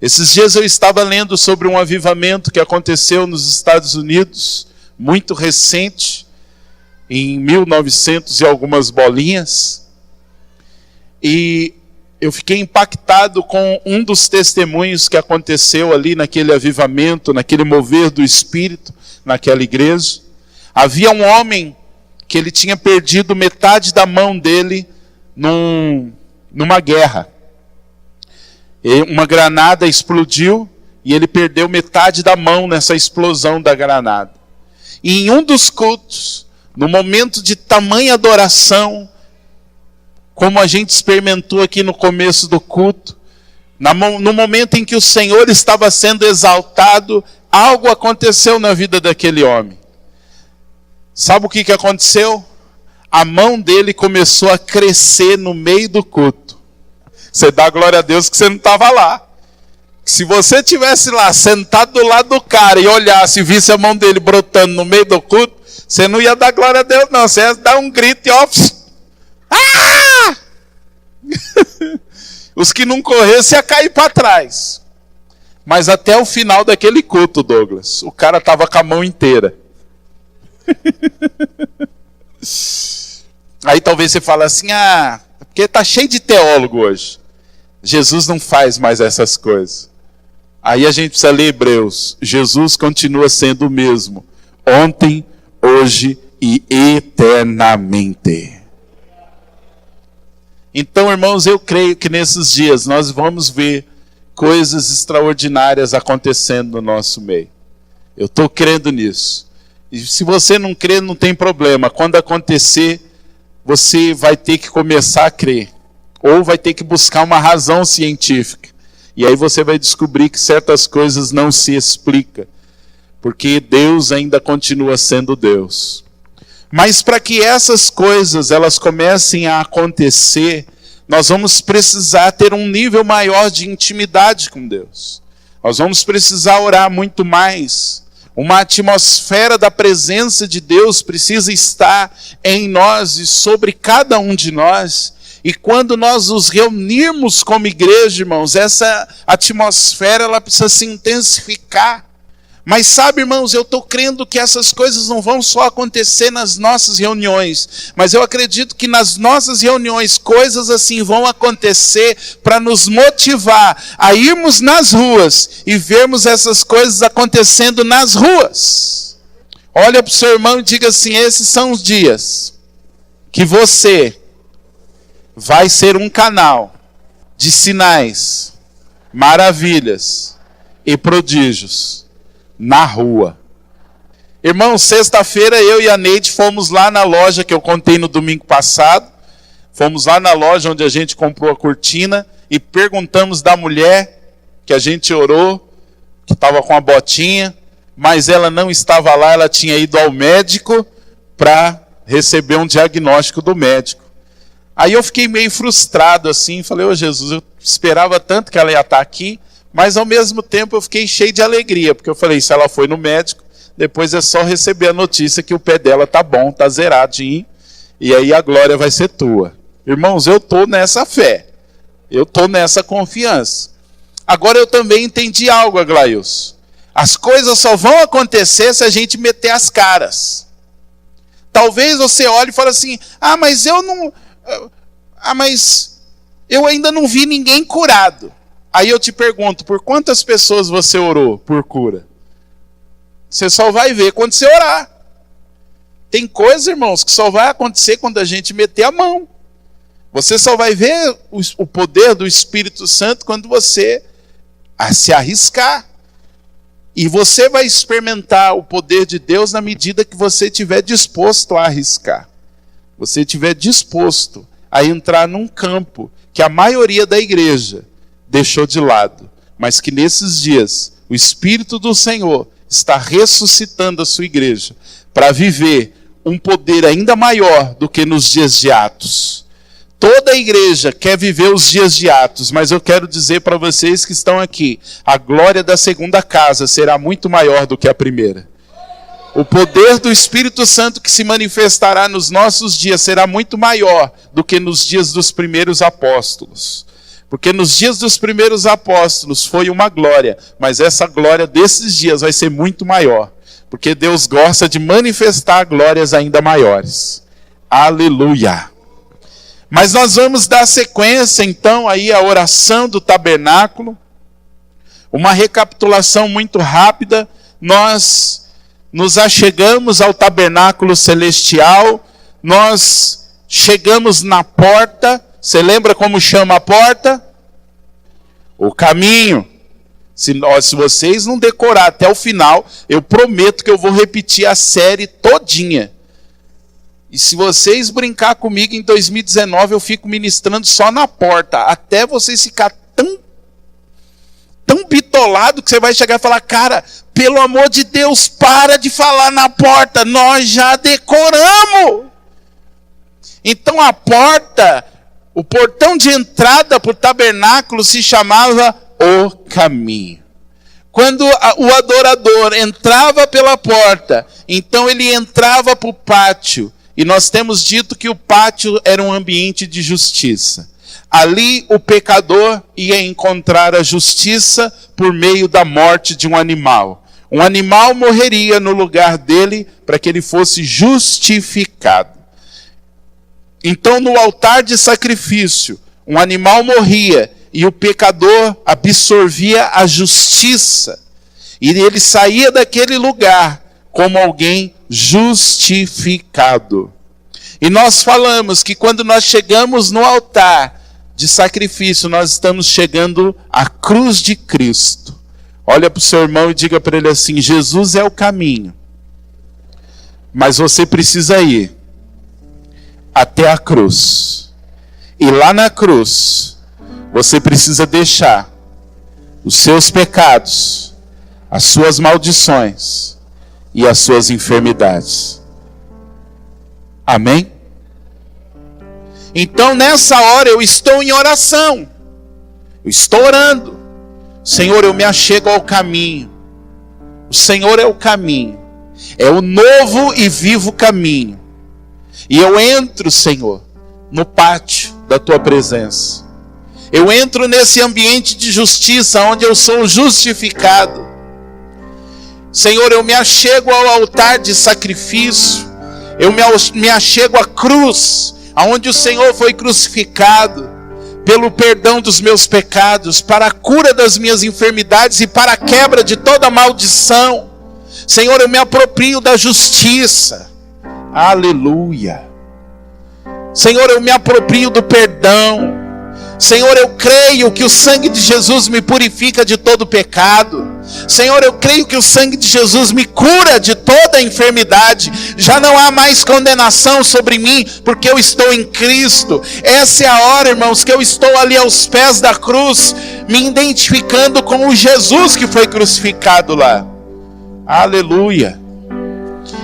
Esses dias eu estava lendo sobre um avivamento que aconteceu nos Estados Unidos, muito recente, em 1900 e algumas bolinhas. E eu fiquei impactado com um dos testemunhos que aconteceu ali naquele avivamento, naquele mover do Espírito, naquela igreja. Havia um homem que ele tinha perdido metade da mão dele numa guerra. Uma granada explodiu e ele perdeu metade da mão nessa explosão da granada. E em um dos cultos, no momento de tamanha adoração, como a gente experimentou aqui no começo do culto, no momento em que o Senhor estava sendo exaltado, algo aconteceu na vida daquele homem. Sabe o que aconteceu? A mão dele começou a crescer no meio do culto. Você dá glória a Deus que você não estava lá. Se você estivesse lá, sentado do lado do cara, e olhasse e visse a mão dele brotando no meio do culto, você não ia dar glória a Deus não, você ia dar um grito e ó... Ah! Os que não corressem ia cair para trás. Mas até o final daquele culto, Douglas, o cara estava com a mão inteira. Aí talvez você fale assim, porque está cheio de teólogo hoje. Jesus não faz mais essas coisas. Aí a gente precisa ler Hebreus. Jesus continua sendo o mesmo, ontem, hoje e eternamente. Então, irmãos, eu creio que nesses dias nós vamos ver coisas extraordinárias acontecendo no nosso meio. Eu estou crendo nisso. E se você não crê, não tem problema. Quando acontecer, você vai ter que começar a crer. Ou vai ter que buscar uma razão científica. E aí você vai descobrir que certas coisas não se explicam. Porque Deus ainda continua sendo Deus. Mas para que essas coisas elas comecem a acontecer, nós vamos precisar ter um nível maior de intimidade com Deus. Nós vamos precisar orar muito mais. Uma atmosfera da presença de Deus precisa estar em nós e sobre cada um de nós. E quando nós nos reunirmos como igreja, irmãos, essa atmosfera ela precisa se intensificar. Mas sabe, irmãos, eu estou crendo que essas coisas não vão só acontecer nas nossas reuniões, mas eu acredito que nas nossas reuniões coisas assim vão acontecer para nos motivar a irmos nas ruas e vermos essas coisas acontecendo nas ruas. Olha para o seu irmão e diga assim, esses são os dias que você vai ser um canal de sinais, maravilhas e prodígios na rua. Irmão, sexta-feira eu e a Neide fomos lá na loja que eu contei no domingo passado. Fomos lá na loja onde a gente comprou a cortina e perguntamos da mulher que a gente orou, que estava com a botinha, mas ela não estava lá, ela tinha ido ao médico para receber um diagnóstico do médico. Aí eu fiquei meio frustrado assim, falei, ô Jesus, eu esperava tanto que ela ia estar aqui, mas ao mesmo tempo eu fiquei cheio de alegria, porque eu falei, se ela foi no médico, depois é só receber a notícia que o pé dela tá bom, tá zeradinho, e aí a glória vai ser tua. Irmãos, eu estou nessa fé, eu estou nessa confiança. Agora eu também entendi algo, Aglailson. As coisas só vão acontecer se a gente meter as caras. Talvez você olhe e fale assim, mas eu ainda não vi ninguém curado. Aí eu te pergunto, por quantas pessoas você orou por cura? Você só vai ver quando você orar. Tem coisas, irmãos, que só vai acontecer quando a gente meter a mão. Você só vai ver o poder do Espírito Santo quando você se arriscar. E você vai experimentar o poder de Deus na medida que você estiver disposto a arriscar. Você estiver disposto a entrar num campo que a maioria da igreja deixou de lado, mas que nesses dias o Espírito do Senhor está ressuscitando a sua igreja para viver um poder ainda maior do que nos dias de Atos. Toda a igreja quer viver os dias de Atos, mas eu quero dizer para vocês que estão aqui, a glória da segunda casa será muito maior do que a primeira. O poder do Espírito Santo que se manifestará nos nossos dias será muito maior do que nos dias dos primeiros apóstolos. Porque nos dias dos primeiros apóstolos foi uma glória, mas essa glória desses dias vai ser muito maior. Porque Deus gosta de manifestar glórias ainda maiores. Aleluia! Mas nós vamos dar sequência então aí à oração do tabernáculo. Uma recapitulação muito rápida. Nós nos achegamos ao tabernáculo celestial. Nós chegamos na porta. Você lembra como chama a porta? O caminho. Se vocês não decorar até o final, eu prometo que eu vou repetir a série todinha. E se vocês brincar comigo em 2019, eu fico ministrando só na porta, até vocês ficar tão bitolado que você vai chegar e falar: cara, pelo amor de Deus, para de falar na porta, nós já decoramos. Então a porta, o portão de entrada para o tabernáculo se chamava o caminho. Quando o adorador entrava pela porta, então ele entrava para o pátio. E nós temos dito que o pátio era um ambiente de justiça. Ali o pecador ia encontrar a justiça por meio da morte de um animal. Um animal morreria no lugar dele para que ele fosse justificado. Então no altar de sacrifício, um animal morria e o pecador absorvia a justiça. E ele saía daquele lugar como alguém justificado. E nós falamos que quando nós chegamos no altar de sacrifício, nós estamos chegando à cruz de Cristo. Olha para o seu irmão e diga para ele assim: Jesus é o caminho, mas você precisa ir até a cruz. E lá na cruz, você precisa deixar os seus pecados, as suas maldições e as suas enfermidades. Amém? Então nessa hora eu estou em oração. Eu estou orando. Senhor, eu me achego ao caminho. O Senhor é o caminho. É o novo e vivo caminho. E eu entro, Senhor, no pátio da tua presença. Eu entro nesse ambiente de justiça onde eu sou justificado. Senhor, eu me achego ao altar de sacrifício. Eu me achego à cruz, aonde o Senhor foi crucificado, pelo perdão dos meus pecados, para a cura das minhas enfermidades e para a quebra de toda maldição. Senhor, eu me aproprio da justiça. Aleluia. Senhor, eu me aproprio do perdão. Senhor, eu creio que o sangue de Jesus me purifica de todo pecado. Senhor, eu creio que o sangue de Jesus me cura de toda enfermidade. Já não há mais condenação sobre mim, porque eu estou em Cristo. Essa é a hora, irmãos, que eu estou ali aos pés da cruz, me identificando com o Jesus que foi crucificado lá. Aleluia.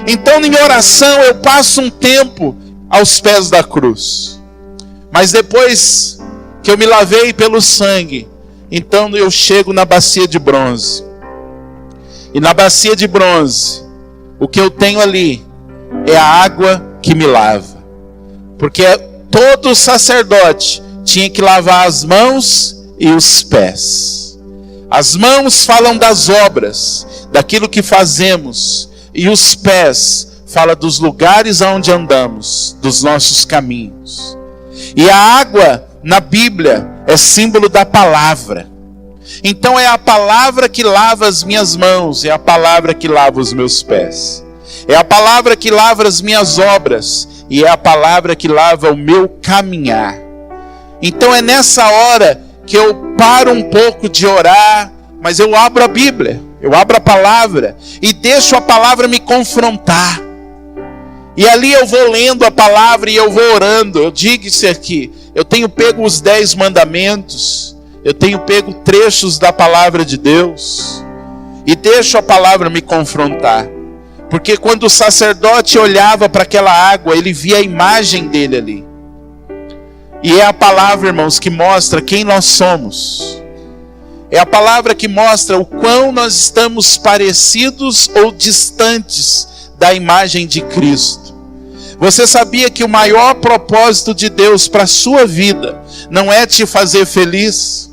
Então, em oração, eu passo um tempo aos pés da cruz. Mas depois que eu me lavei pelo sangue, então eu chego na bacia de bronze. E na bacia de bronze, o que eu tenho ali é a água que me lava. Porque todo sacerdote tinha que lavar as mãos e os pés. As mãos falam das obras, daquilo que fazemos. E os pés falam dos lugares aonde andamos, dos nossos caminhos. E a água na Bíblia é símbolo da palavra. Então é a palavra que lava as minhas mãos, é a palavra que lava os meus pés. É a palavra que lava as minhas obras e é a palavra que lava o meu caminhar. Então é nessa hora que eu paro um pouco de orar, mas eu abro a Bíblia, eu abro a palavra e deixo a palavra me confrontar. E ali eu vou lendo a palavra e eu vou orando. Eu digo isso aqui, eu tenho pego os 10 mandamentos, eu tenho pego trechos da palavra de Deus e deixo a palavra me confrontar. Porque quando o sacerdote olhava para aquela água, ele via a imagem dele ali. E é a palavra, irmãos, que mostra quem nós somos. É a palavra que mostra o quão nós estamos parecidos ou distantes da imagem de Cristo. Você sabia que o maior propósito de Deus para a sua vida não é te fazer feliz?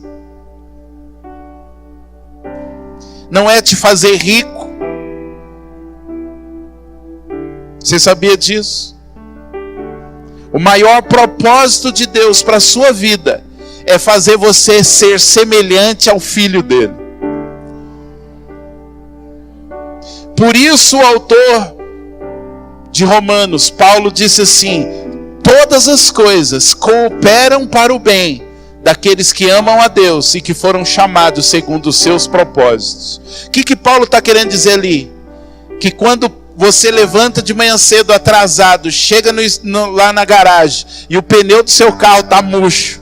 Não é te fazer rico? Você sabia disso? O maior propósito de Deus para a sua vida é fazer você ser semelhante ao Filho dele. Por isso o autor de Romanos, Paulo, disse assim: todas as coisas cooperam para o bem daqueles que amam a Deus e que foram chamados segundo os seus propósitos. O que Paulo está querendo dizer ali? Que quando você levanta de manhã cedo atrasado, chega lá na garagem e o pneu do seu carro está murcho,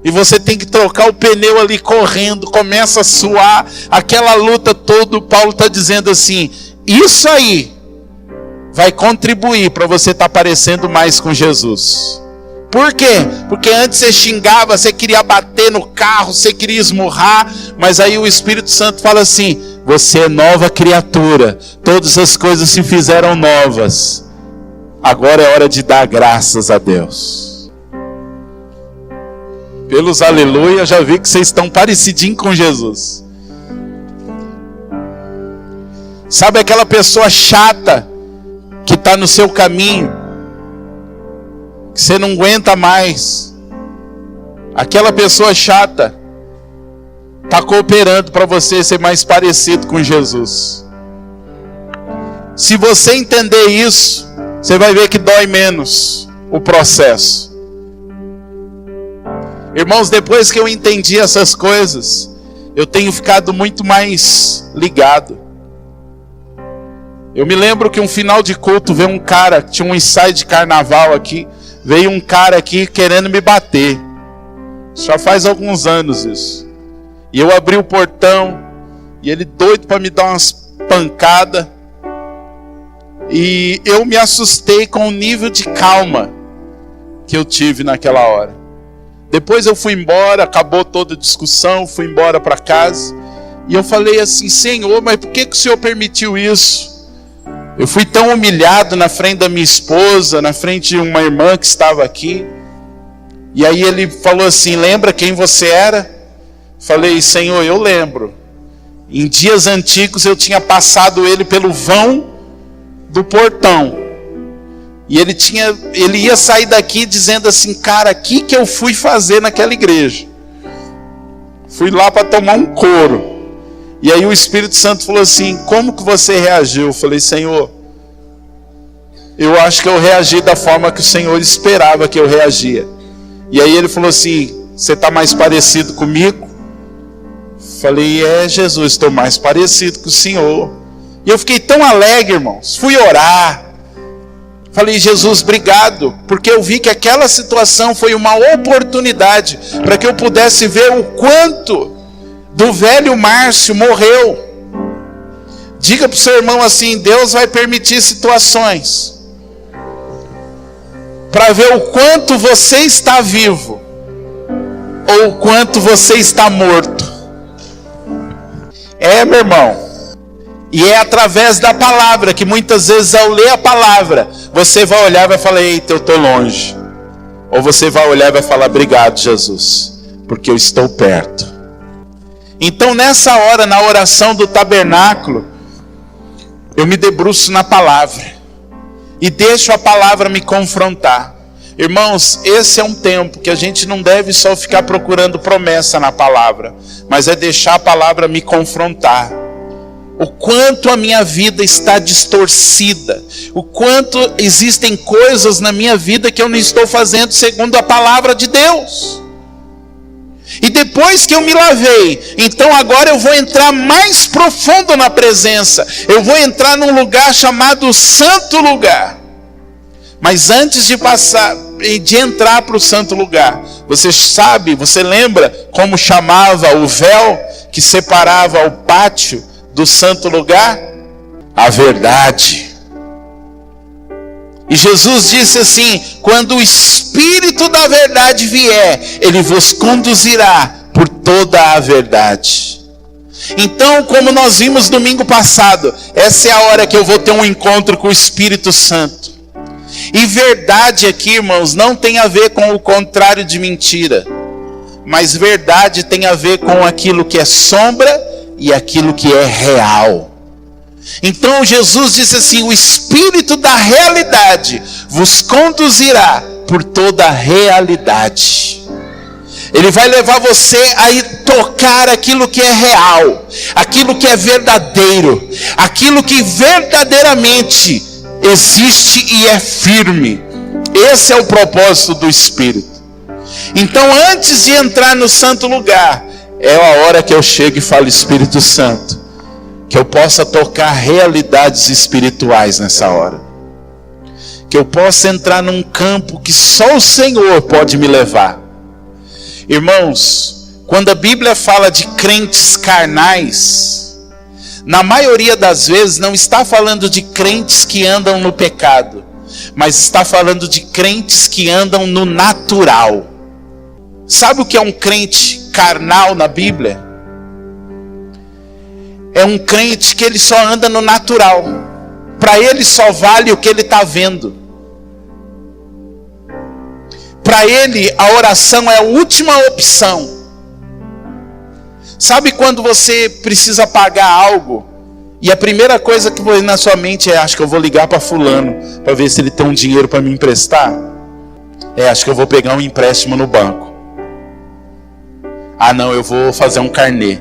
e você tem que trocar o pneu ali correndo, começa a suar, aquela luta toda, Paulo está dizendo assim: isso aí vai contribuir para você estar parecendo mais com Jesus. Por quê? Porque antes você xingava, você queria bater no carro, você queria esmurrar, mas aí o Espírito Santo fala assim: você é nova criatura, todas as coisas se fizeram novas, agora é hora de dar graças a Deus. Pelos aleluia, já vi que vocês estão parecidinhos com Jesus. Sabe aquela pessoa chata que está no seu caminho, que você não aguenta mais? Aquela pessoa chata está cooperando para você ser mais parecido com Jesus. Se você entender isso, você vai ver que dói menos o processo. Irmãos, depois que eu entendi essas coisas, eu tenho ficado muito mais ligado. Eu me lembro que um final de culto veio um cara, tinha um ensaio de carnaval aqui, veio um cara aqui querendo me bater. Já faz alguns anos isso. E eu abri o portão, e ele doido para me dar umas pancadas. E eu me assustei com o nível de calma que eu tive naquela hora. Depois eu fui embora, acabou toda a discussão, fui embora para casa. E eu falei assim: Senhor, mas por que o Senhor permitiu isso? Eu fui tão humilhado na frente da minha esposa, na frente de uma irmã que estava aqui. E aí ele falou assim: lembra quem você era? Falei: Senhor, eu lembro. Em dias antigos eu tinha passado ele pelo vão do portão. E ele ia sair daqui dizendo assim: cara, o que eu fui fazer naquela igreja? Fui lá para tomar um couro. E aí o Espírito Santo falou assim: como que você reagiu? Eu falei: Senhor, eu acho que eu reagi da forma que o Senhor esperava que eu reagia. E aí ele falou assim: você está mais parecido comigo? Falei: Jesus, estou mais parecido com o Senhor. E eu fiquei tão alegre, irmãos. Fui orar. Falei: Jesus, obrigado, porque eu vi que aquela situação foi uma oportunidade para que eu pudesse ver o quanto do velho Márcio morreu. Diga para o seu irmão assim: Deus vai permitir situações para ver o quanto você está vivo ou o quanto você está morto. Meu irmão. E é através da palavra que muitas vezes, ao ler a palavra, você vai olhar e vai falar: eita, eu estou longe. Ou você vai olhar e vai falar: obrigado, Jesus, porque eu estou perto. Então nessa hora, na oração do tabernáculo, eu me debruço na palavra e deixo a palavra me confrontar. Irmãos, esse é um tempo que a gente não deve só ficar procurando promessa na palavra, mas é deixar a palavra me confrontar. O quanto a minha vida está distorcida, o quanto existem coisas na minha vida que eu não estou fazendo segundo a palavra de Deus. E depois que eu me lavei, então agora eu vou entrar mais profundo na presença. Eu vou entrar num lugar chamado Santo Lugar. Mas antes de entrar para o Santo Lugar, você lembra como chamava o véu que separava o pátio do Santo Lugar? A verdade. E Jesus disse assim: quando o Espírito da verdade vier, ele vos conduzirá por toda a verdade. Então, como nós vimos domingo passado, essa é a hora que eu vou ter um encontro com o Espírito Santo. E verdade aqui, irmãos, não tem a ver com o contrário de mentira. Mas verdade tem a ver com aquilo que é sombra e aquilo que é real. Então Jesus disse assim: o Espírito da realidade vos conduzirá por toda a realidade. Ele vai levar você a ir tocar aquilo que é real, aquilo que é verdadeiro, aquilo que verdadeiramente existe e é firme. Esse é o propósito do Espírito. Então, antes de entrar no santo lugar, é a hora que eu chego e falo: Espírito Santo, que eu possa tocar realidades espirituais nessa hora, que eu possa entrar num campo que só o Senhor pode me levar. Irmãos, quando a Bíblia fala de crentes carnais, na maioria das vezes não está falando de crentes que andam no pecado, mas está falando de crentes que andam no natural. Sabe o que é um crente carnal na Bíblia? É um crente que ele só anda no natural. Para ele só vale o que ele está vendo. Para ele a oração é a última opção. Sabe quando você precisa pagar algo e a primeira coisa que vem na sua mente é: acho que eu vou ligar para fulano para ver se ele tem um dinheiro para me emprestar? Acho que eu vou pegar um empréstimo no banco. Não, eu vou fazer um carnê.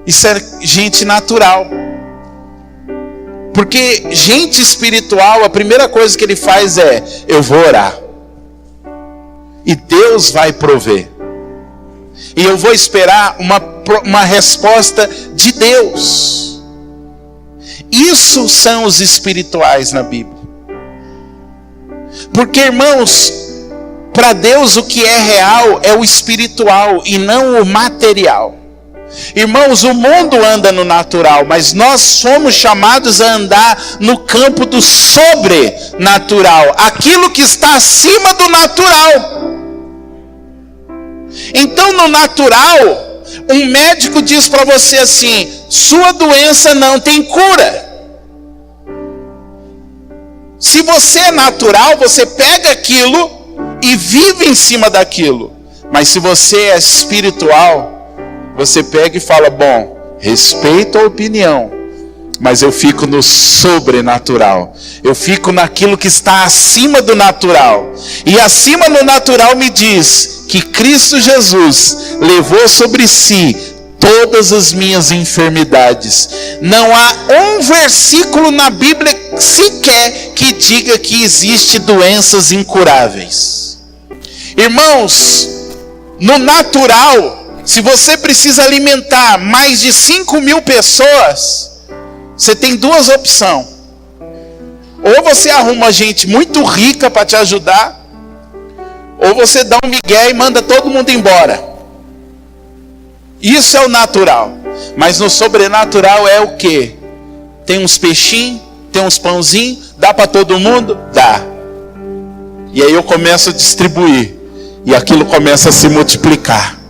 Isso é gente natural. Porque gente espiritual, a primeira coisa que ele faz é: eu vou orar. E Deus vai prover. E eu vou esperar uma resposta de Deus. Isso são os espirituais na Bíblia. Porque, irmãos, para Deus o que é real é o espiritual e não o material. Irmãos, o mundo anda no natural, mas nós somos chamados a andar no campo do sobrenatural, aquilo que está acima do natural. Então, no natural, um médico diz para você assim: sua doença não tem cura. Se você é natural, você pega aquilo e vive em cima daquilo. Mas se você é espiritual, você pega e fala: bom, respeito a opinião, mas eu fico no sobrenatural. Eu fico naquilo que está acima do natural. E acima do natural me diz que Cristo Jesus levou sobre si todas as minhas enfermidades. Não há um versículo na Bíblia sequer que diga que existe doenças incuráveis. Irmãos, no natural, se você precisa alimentar mais de 5.000 pessoas, você tem duas opções. Ou você arruma gente muito rica para te ajudar, ou você dá um migué e manda todo mundo embora. Isso é o natural. Mas no sobrenatural é o quê? Tem uns peixinhos, tem uns pãozinhos, dá para todo mundo? Dá. E aí eu começo a distribuir, e aquilo começa a se multiplicar.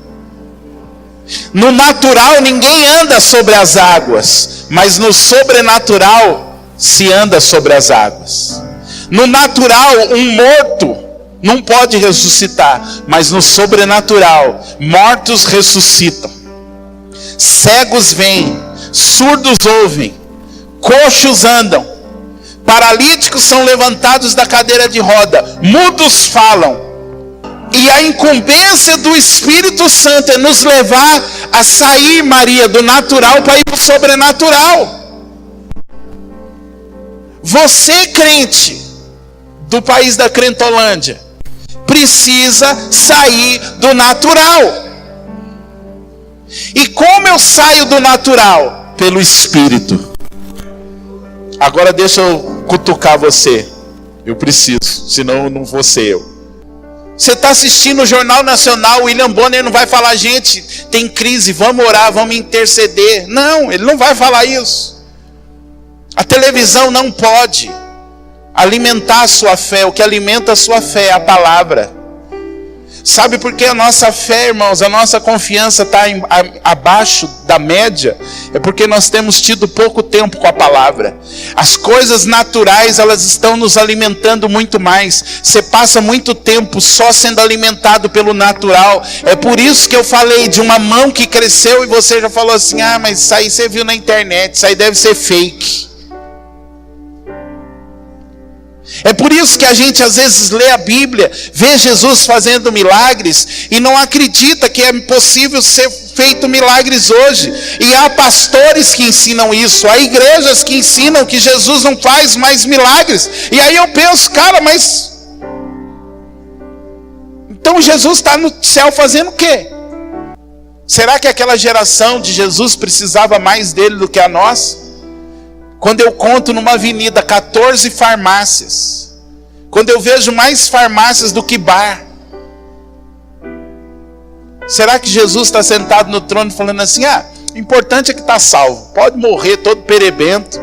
No natural ninguém anda sobre as águas, mas no sobrenatural se anda sobre as águas. No natural, um morto não pode ressuscitar, mas no sobrenatural, mortos ressuscitam. Cegos veem, surdos ouvem, coxos andam, paralíticos são levantados da cadeira de roda, mudos falam. E a incumbência do Espírito Santo é nos levar a sair, Maria, do natural para ir para o sobrenatural. Você, crente do país da Crentolândia, precisa sair do natural. E como eu saio do natural? Pelo Espírito. Agora deixa eu cutucar você. Eu preciso, senão eu não vou ser eu. Você está assistindo o Jornal Nacional, o William Bonner não vai falar: gente, tem crise, vamos orar, vamos interceder. Não, ele não vai falar isso. A televisão não pode alimentar a sua fé. O que alimenta a sua fé é a palavra. Sabe por que a nossa fé, irmãos, a nossa confiança está abaixo da média? É porque nós temos tido pouco tempo com a palavra. As coisas naturais, elas estão nos alimentando muito mais. Você passa muito tempo só sendo alimentado pelo natural. É por isso que eu falei de uma mão que cresceu e você já falou assim, mas isso aí você viu na internet, isso aí deve ser fake. É por isso que a gente às vezes lê a Bíblia, vê Jesus fazendo milagres e não acredita que é possível ser feito milagres hoje. E há pastores que ensinam isso, há igrejas que ensinam que Jesus não faz mais milagres. E aí eu penso, cara, mas então Jesus está no céu fazendo o quê? Será que aquela geração de Jesus precisava mais dele do que a nossa? Quando eu conto numa avenida 14 farmácias, quando eu vejo mais farmácias do que bar, será que Jesus está sentado no trono falando assim, o importante é que está salvo, pode morrer todo perebento?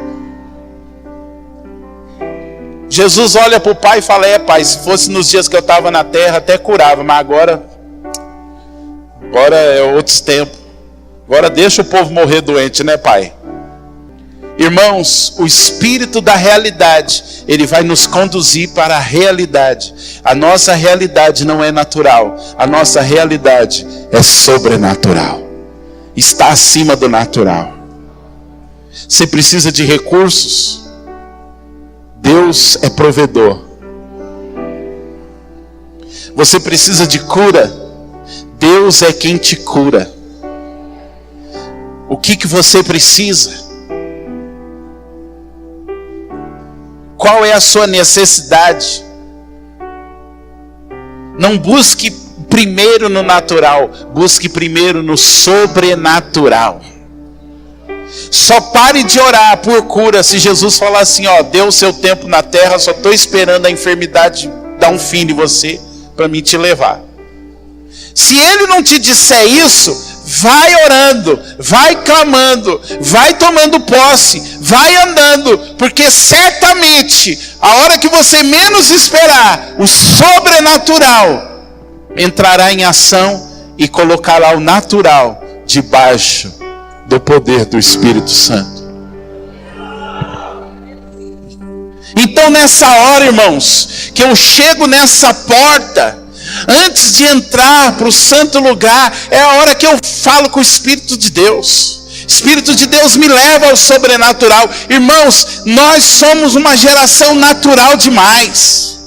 Jesus olha para o pai e fala, pai, se fosse nos dias que eu estava na terra, até curava, mas agora é outros tempos, agora deixa o povo morrer doente, né, pai? Irmãos, o Espírito da realidade, ele vai nos conduzir para a realidade. A nossa realidade não é natural, a nossa realidade é sobrenatural. Está acima do natural. Você precisa de recursos? Deus é provedor. Você precisa de cura? Deus é quem te cura. O que você precisa? Qual é a sua necessidade? Não busque primeiro no natural, busque primeiro no sobrenatural. Só pare de orar por cura se Jesus falar assim, deu o seu tempo na terra, só estou esperando a enfermidade dar um fim em você para mim te levar. Se ele não te disser isso, vai orando, vai clamando, vai tomando posse, vai andando, porque certamente, a hora que você menos esperar, o sobrenatural entrará em ação e colocará o natural debaixo do poder do Espírito Santo. Então nessa hora, irmãos, que eu chego nessa porta, antes de entrar para o santo lugar, é a hora que eu falo com o Espírito de Deus. Espírito de Deus me leva ao sobrenatural. Irmãos, nós somos uma geração natural demais.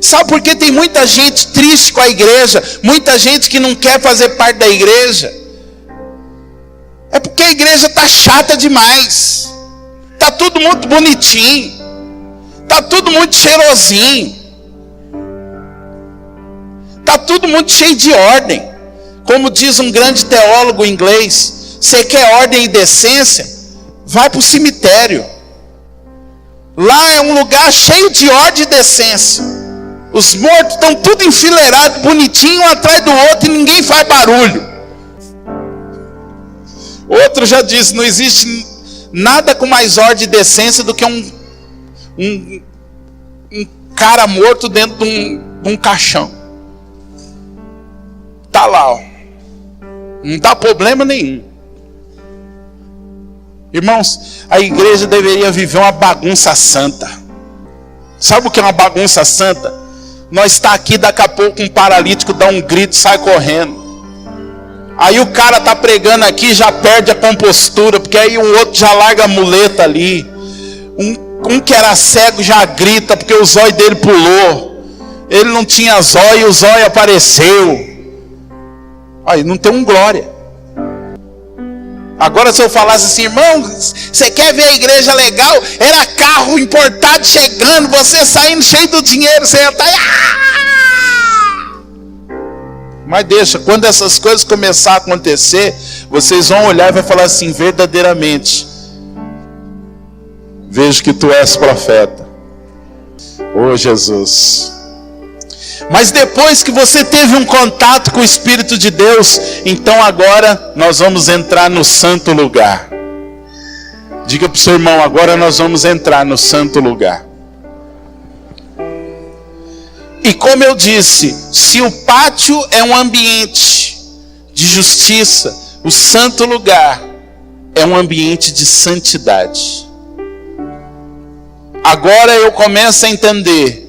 Sabe por que tem muita gente triste com a igreja? Muita gente que não quer fazer parte da igreja? É porque a igreja está chata demais. Está tudo muito bonitinho. Está tudo muito cheirosinho. Está tudo muito cheio de ordem. Como diz um grande teólogo inglês, você quer ordem e decência? Vai para o cemitério. Lá é um lugar cheio de ordem e decência. Os mortos estão tudo enfileirados, bonitinho, um atrás do outro, e ninguém faz barulho. Outro já disse, não existe nada com mais ordem e decência do que um cara morto dentro de um caixão. Está lá, não dá problema nenhum. Irmãos, a igreja deveria viver uma bagunça santa. Sabe o que é uma bagunça santa? Nós está aqui, daqui a pouco um paralítico dá um grito, sai correndo. Aí o cara está pregando aqui, já perde a compostura, porque aí o outro já larga a muleta ali. Um que era cego já grita, porque o zóio dele pulou. Ele não tinha zóio e o zóio apareceu. Aí não tem glória. Agora se eu falasse assim, irmão, você quer ver a igreja legal? Era carro importado chegando, você saindo cheio do dinheiro, você ia estar Mas deixa, quando essas coisas começar a acontecer, vocês vão olhar e vai falar assim, verdadeiramente, vejo que tu és profeta. Oh Jesus. Mas depois que você teve um contato com o Espírito de Deus, então agora nós vamos entrar no santo lugar. Diga para o seu irmão, agora nós vamos entrar no santo lugar. E como eu disse, se o pátio é um ambiente de justiça, o santo lugar é um ambiente de santidade. Agora eu começo a entender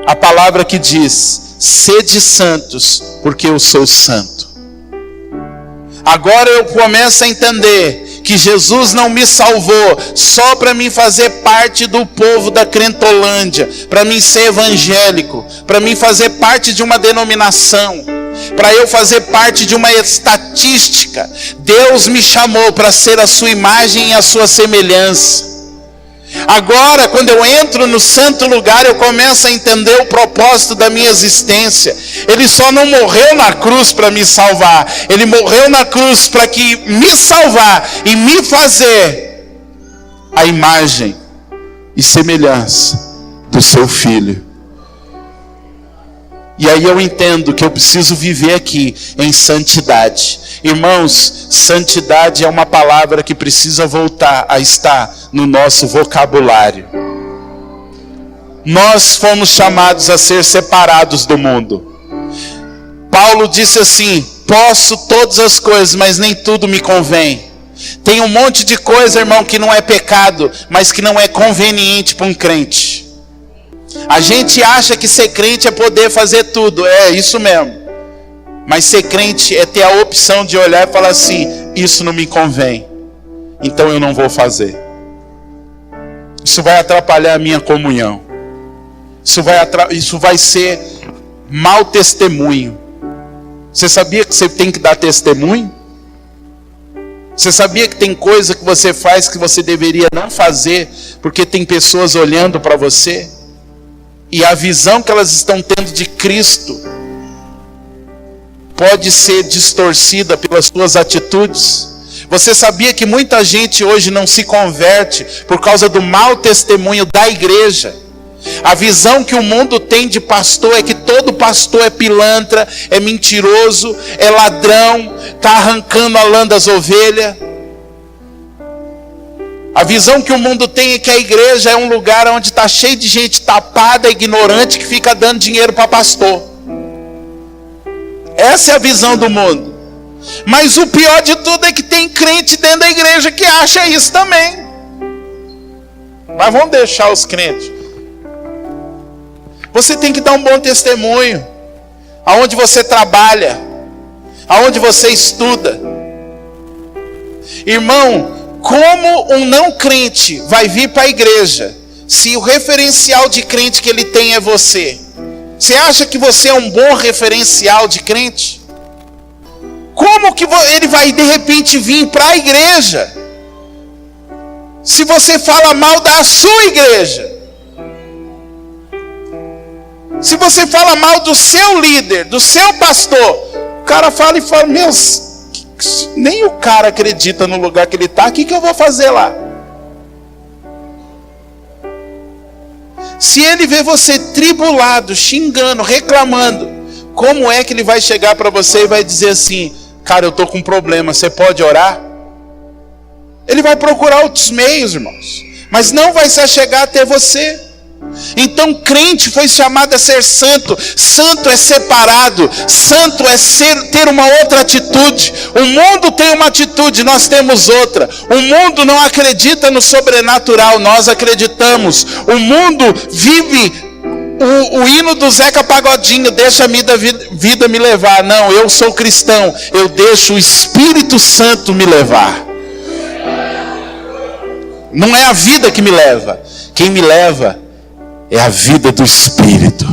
a palavra que diz: sede santos, porque eu sou santo. Agora eu começo a entender que Jesus não me salvou só para mim fazer parte do povo da Crentolândia, para mim ser evangélico, para mim fazer parte de uma denominação, para eu fazer parte de uma estatística. Deus me chamou para ser a sua imagem e a sua semelhança. Agora, quando eu entro no santo lugar, eu começo a entender o propósito da minha existência. Ele só não morreu na cruz para me salvar. Ele morreu na cruz para que me salvar e me fazer a imagem e semelhança do seu Filho. E aí eu entendo que eu preciso viver aqui em santidade. Irmãos, santidade é uma palavra que precisa voltar a estar no nosso vocabulário. Nós fomos chamados a ser separados do mundo. Paulo disse assim: posso todas as coisas, mas nem tudo me convém. Tem um monte de coisa, irmão, que não é pecado, mas que não é conveniente para um crente. A gente acha que ser crente é poder fazer tudo. É isso mesmo. Mas ser crente é ter a opção de olhar e falar assim: isso não me convém, então eu não vou fazer. Isso vai atrapalhar a minha comunhão. Isso vai ser mau testemunho. Você sabia que você tem que dar testemunho? Você sabia que tem coisa que você faz que você deveria não fazer, porque tem pessoas olhando para você? E a visão que elas estão tendo de Cristo pode ser distorcida pelas suas atitudes. Você sabia que muita gente hoje não se converte por causa do mau testemunho da igreja? A visão que o mundo tem de pastor é que todo pastor é pilantra, é mentiroso, é ladrão, está arrancando a lã das ovelhas. A visão que o mundo tem é que a igreja é um lugar onde está cheio de gente tapada, ignorante, que fica dando dinheiro para pastor. Essa é a visão do mundo. Mas o pior de tudo é que tem crente dentro da igreja que acha isso também. Mas vamos deixar os crentes. Você tem que dar um bom testemunho. Aonde você trabalha, aonde você estuda. Irmão, como um não crente vai vir para a igreja se o referencial de crente que ele tem é você? Você acha que você é um bom referencial de crente? Como que ele vai de repente vir para a igreja se você fala mal da sua igreja? Se você fala mal do seu líder, do seu pastor, o cara fala e fala: meu, nem o cara acredita no lugar que ele está, o que eu vou fazer lá? Se ele vê você tribulado, xingando, reclamando, como é que ele vai chegar para você e vai dizer assim: cara, eu estou com um problema, você pode orar? Ele vai procurar outros meios, irmãos, mas não vai se chegar até você. Então crente foi chamado a ser santo. Santo é separado. Santo é ter uma outra atitude. O mundo tem uma atitude, nós temos outra. O mundo não acredita no sobrenatural, nós acreditamos. O mundo vive o hino do Zeca Pagodinho: deixa a vida me levar. Não, eu sou cristão, eu deixo o Espírito Santo me levar. Não é a vida que me leva, quem me leva é a vida do Espírito.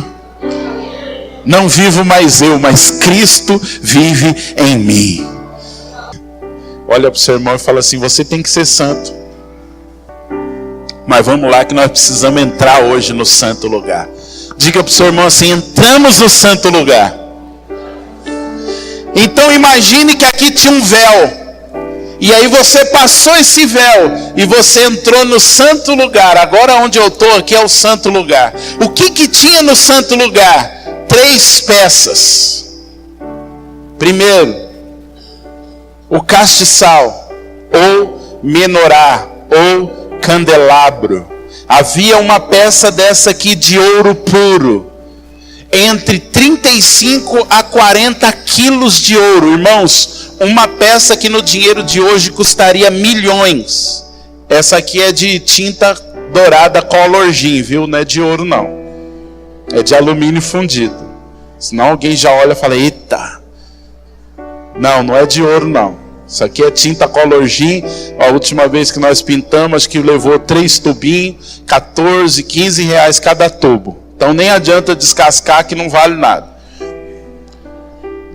Não vivo mais eu, mas Cristo vive em mim. Olha para o seu irmão e fala assim: você tem que ser santo. Mas vamos lá que nós precisamos entrar hoje no santo lugar. Diga para o seu irmão assim: entramos no santo lugar. Então imagine que aqui tinha um véu. E aí você passou esse véu e você entrou no santo lugar. Agora onde eu estou aqui é o santo lugar. O que tinha no santo lugar? 3 peças. Primeiro, o castiçal, ou menorá, ou candelabro. Havia uma peça dessa aqui de ouro puro. entre 35 a 40 quilos de ouro. Irmãos, uma peça que no dinheiro de hoje custaria milhões. Essa aqui é de tinta dourada Color Gin, viu? Não é de ouro não. É de alumínio fundido. Senão alguém já olha e fala, eita. Não é de ouro não. Isso aqui é tinta Color Gin. A última vez que nós pintamos, acho que levou 3 tubinhos, 14, 15 reais cada tubo. Então nem adianta descascar que não vale nada.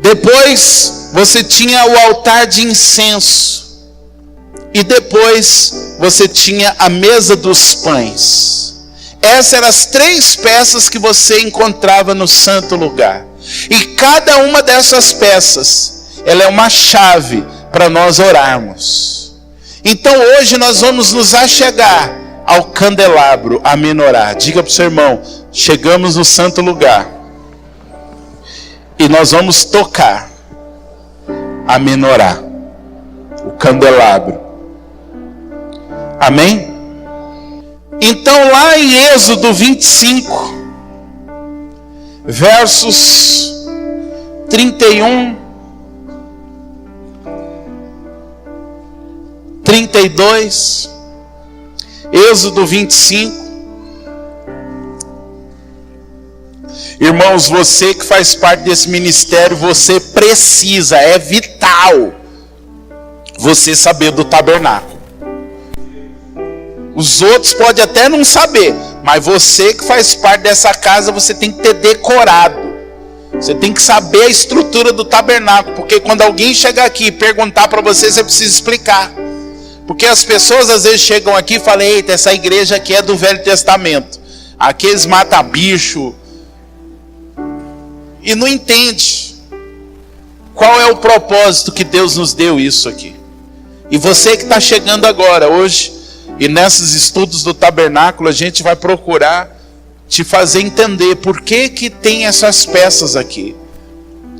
Depois você tinha o altar de incenso. E depois você tinha a mesa dos pães. Essas eram as 3 peças que você encontrava no santo lugar. E cada uma dessas peças, ela é uma chave para nós orarmos. Então hoje nós vamos nos achegar ao candelabro, a menorá. Diga para o seu irmão, chegamos no santo lugar. E nós vamos tocar a menorá, o candelabro. Amém? Então lá em Êxodo 25, versos 31, 32, Êxodo 25. Irmãos, você que faz parte desse ministério, você precisa, é vital, você saber do tabernáculo. Os outros podem até não saber, mas você que faz parte dessa casa, você tem que ter decorado. Você tem que saber a estrutura do tabernáculo, porque quando alguém chegar aqui e perguntar para você, você precisa explicar. Porque as pessoas às vezes chegam aqui e falam, eita, essa igreja aqui é do Velho Testamento. Aqui eles matam bicho. E não entende qual é o propósito que Deus nos deu isso aqui. E você que está chegando agora, hoje, e nesses estudos do tabernáculo, a gente vai procurar te fazer entender por que tem essas peças aqui.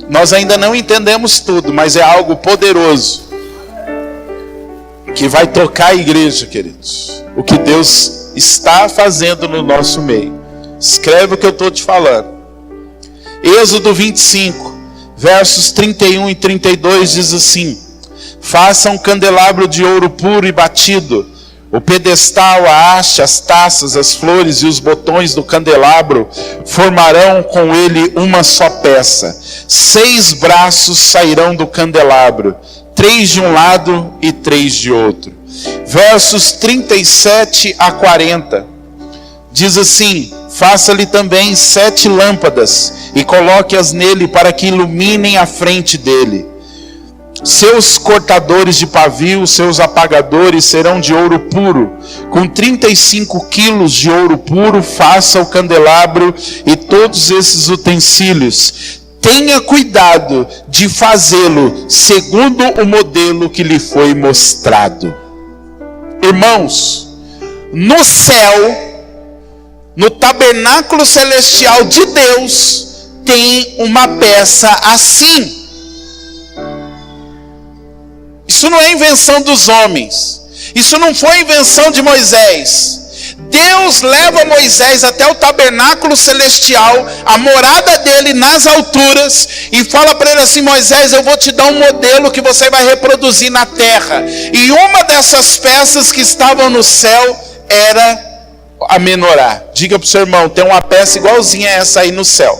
Nós ainda não entendemos tudo, mas é algo poderoso que vai tocar a igreja, queridos. O que Deus está fazendo no nosso meio. Escreve o que eu estou te falando. Êxodo 25, versos 31 e 32 diz assim: faça um candelabro de ouro puro e batido. O pedestal, a haste, as taças, as flores e os botões do candelabro formarão com ele uma só peça. 6 braços sairão do candelabro, 3 de um lado e 3 de outro. Versos 37 a 40 diz assim: faça-lhe também 7 lâmpadas e coloque-as nele para que iluminem a frente dele. Seus cortadores de pavio, seus apagadores serão de ouro puro. Com 35 quilos de ouro puro, faça o candelabro e todos esses utensílios. Tenha cuidado de fazê-lo segundo o modelo que lhe foi mostrado. Irmãos, no céu, no tabernáculo celestial de Deus, tem uma peça assim. Isso não é invenção dos homens. Isso não foi invenção de Moisés. Deus leva Moisés até o tabernáculo celestial, a morada dele nas alturas, e fala para ele assim: Moisés, eu vou te dar um modelo que você vai reproduzir na terra. E uma dessas peças que estavam no céu era a menorá. Diga para o seu irmão, tem uma peça igualzinha a essa aí no céu.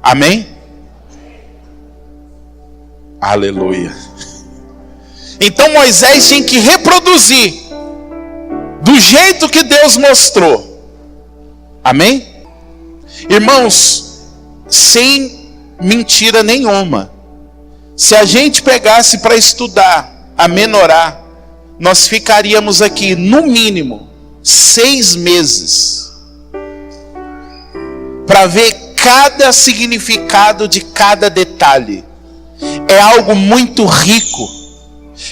Amém? Aleluia. Então Moisés tinha que reproduzir do jeito que Deus mostrou. Amém? Irmãos, sem mentira nenhuma, se a gente pegasse para estudar a menorá, nós ficaríamos aqui no mínimo 6 meses para ver cada significado de cada detalhe. É algo muito rico,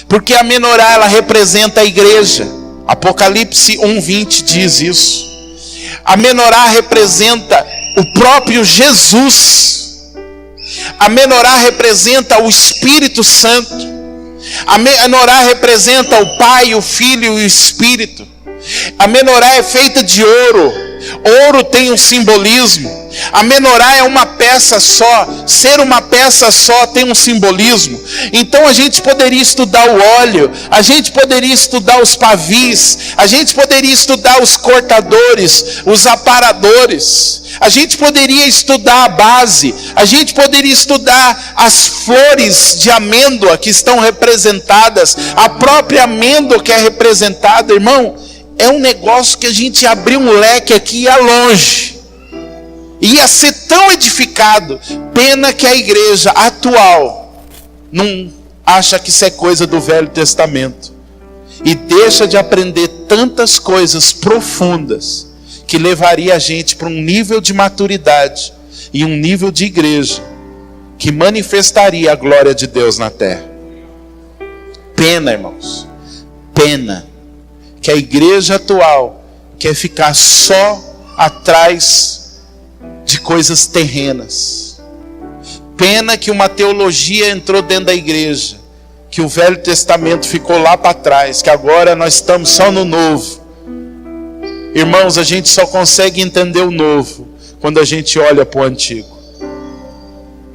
porque a menorá, ela representa a igreja. Apocalipse 1:20 diz isso. A menorá representa o próprio Jesus. A menorá representa o Espírito Santo. A menorá representa o Pai, o Filho e o Espírito. A menorá é feita de ouro. Ouro tem um simbolismo. A menorá é uma peça só. Ser uma peça só tem um simbolismo. Então a gente poderia estudar o óleo, a gente poderia estudar os pavis, a gente poderia estudar os cortadores, os aparadores, a gente poderia estudar a base, a gente poderia estudar as flores de amêndoa que estão representadas, a própria amêndoa que é representada. Irmão, é um negócio que a gente abriu um leque aqui e ia longe. Ia ser tão edificado. Pena que a igreja atual não acha que isso é coisa do Velho Testamento. E deixa de aprender tantas coisas profundas que levaria a gente para um nível de maturidade e um nível de igreja que manifestaria a glória de Deus na terra. Pena, irmãos. Pena que a igreja atual quer ficar só atrás de coisas terrenas. Pena que uma teologia entrou dentro da igreja, que o Velho Testamento ficou lá para trás, que agora nós estamos só no novo. Irmãos, a gente só consegue entender o novo quando a gente olha para o antigo.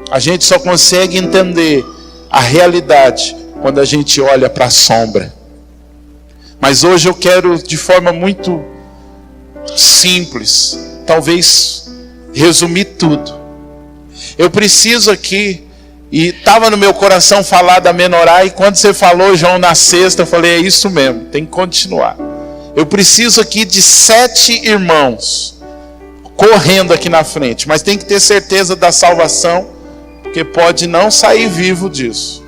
A gente só consegue entender a realidade quando a gente olha para a sombra. Mas hoje eu quero, de forma muito simples, talvez resumir tudo. Eu preciso aqui, e estava no meu coração falar da menorá, e quando você falou, João, na sexta, eu falei, é isso mesmo, tem que continuar. Eu preciso aqui de 7 irmãos, correndo aqui na frente, mas tem que ter certeza da salvação, porque pode não sair vivo disso.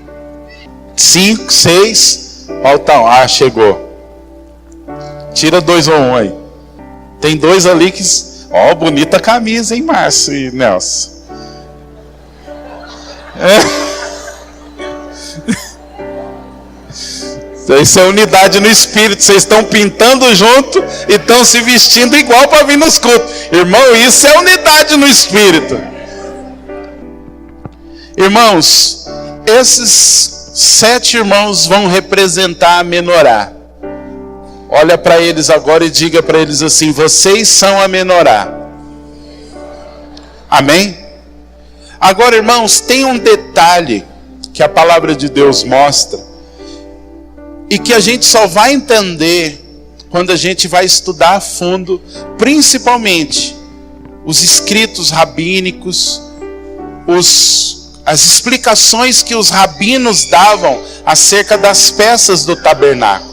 5, 6, falta 1, chegou. Tira 2 ou 1 aí. Tem 2 ali que... Ó, bonita camisa, hein, Márcio e Nelson. Isso é unidade no espírito. Vocês estão pintando junto e estão se vestindo igual para vir nos cultos. Irmão, isso é unidade no espírito. Irmãos, esses 7 irmãos vão representar a menorá. Olha para eles agora e diga para eles assim: vocês são a menorá. Amém? Agora, irmãos, tem um detalhe que a palavra de Deus mostra e que a gente só vai entender quando a gente vai estudar a fundo, principalmente os escritos rabínicos, as explicações que os rabinos davam acerca das peças do tabernáculo.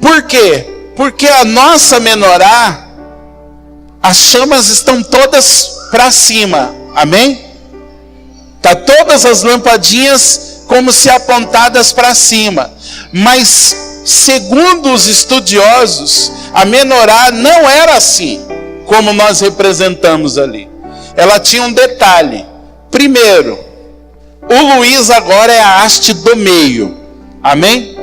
Por quê? Porque a nossa menorá, as chamas estão todas para cima, amém? Tá todas as lampadinhas como se apontadas para cima, mas segundo os estudiosos, a menorá não era assim, como nós representamos ali. Ela tinha um detalhe. Primeiro, o Luiz agora é a haste do meio, amém?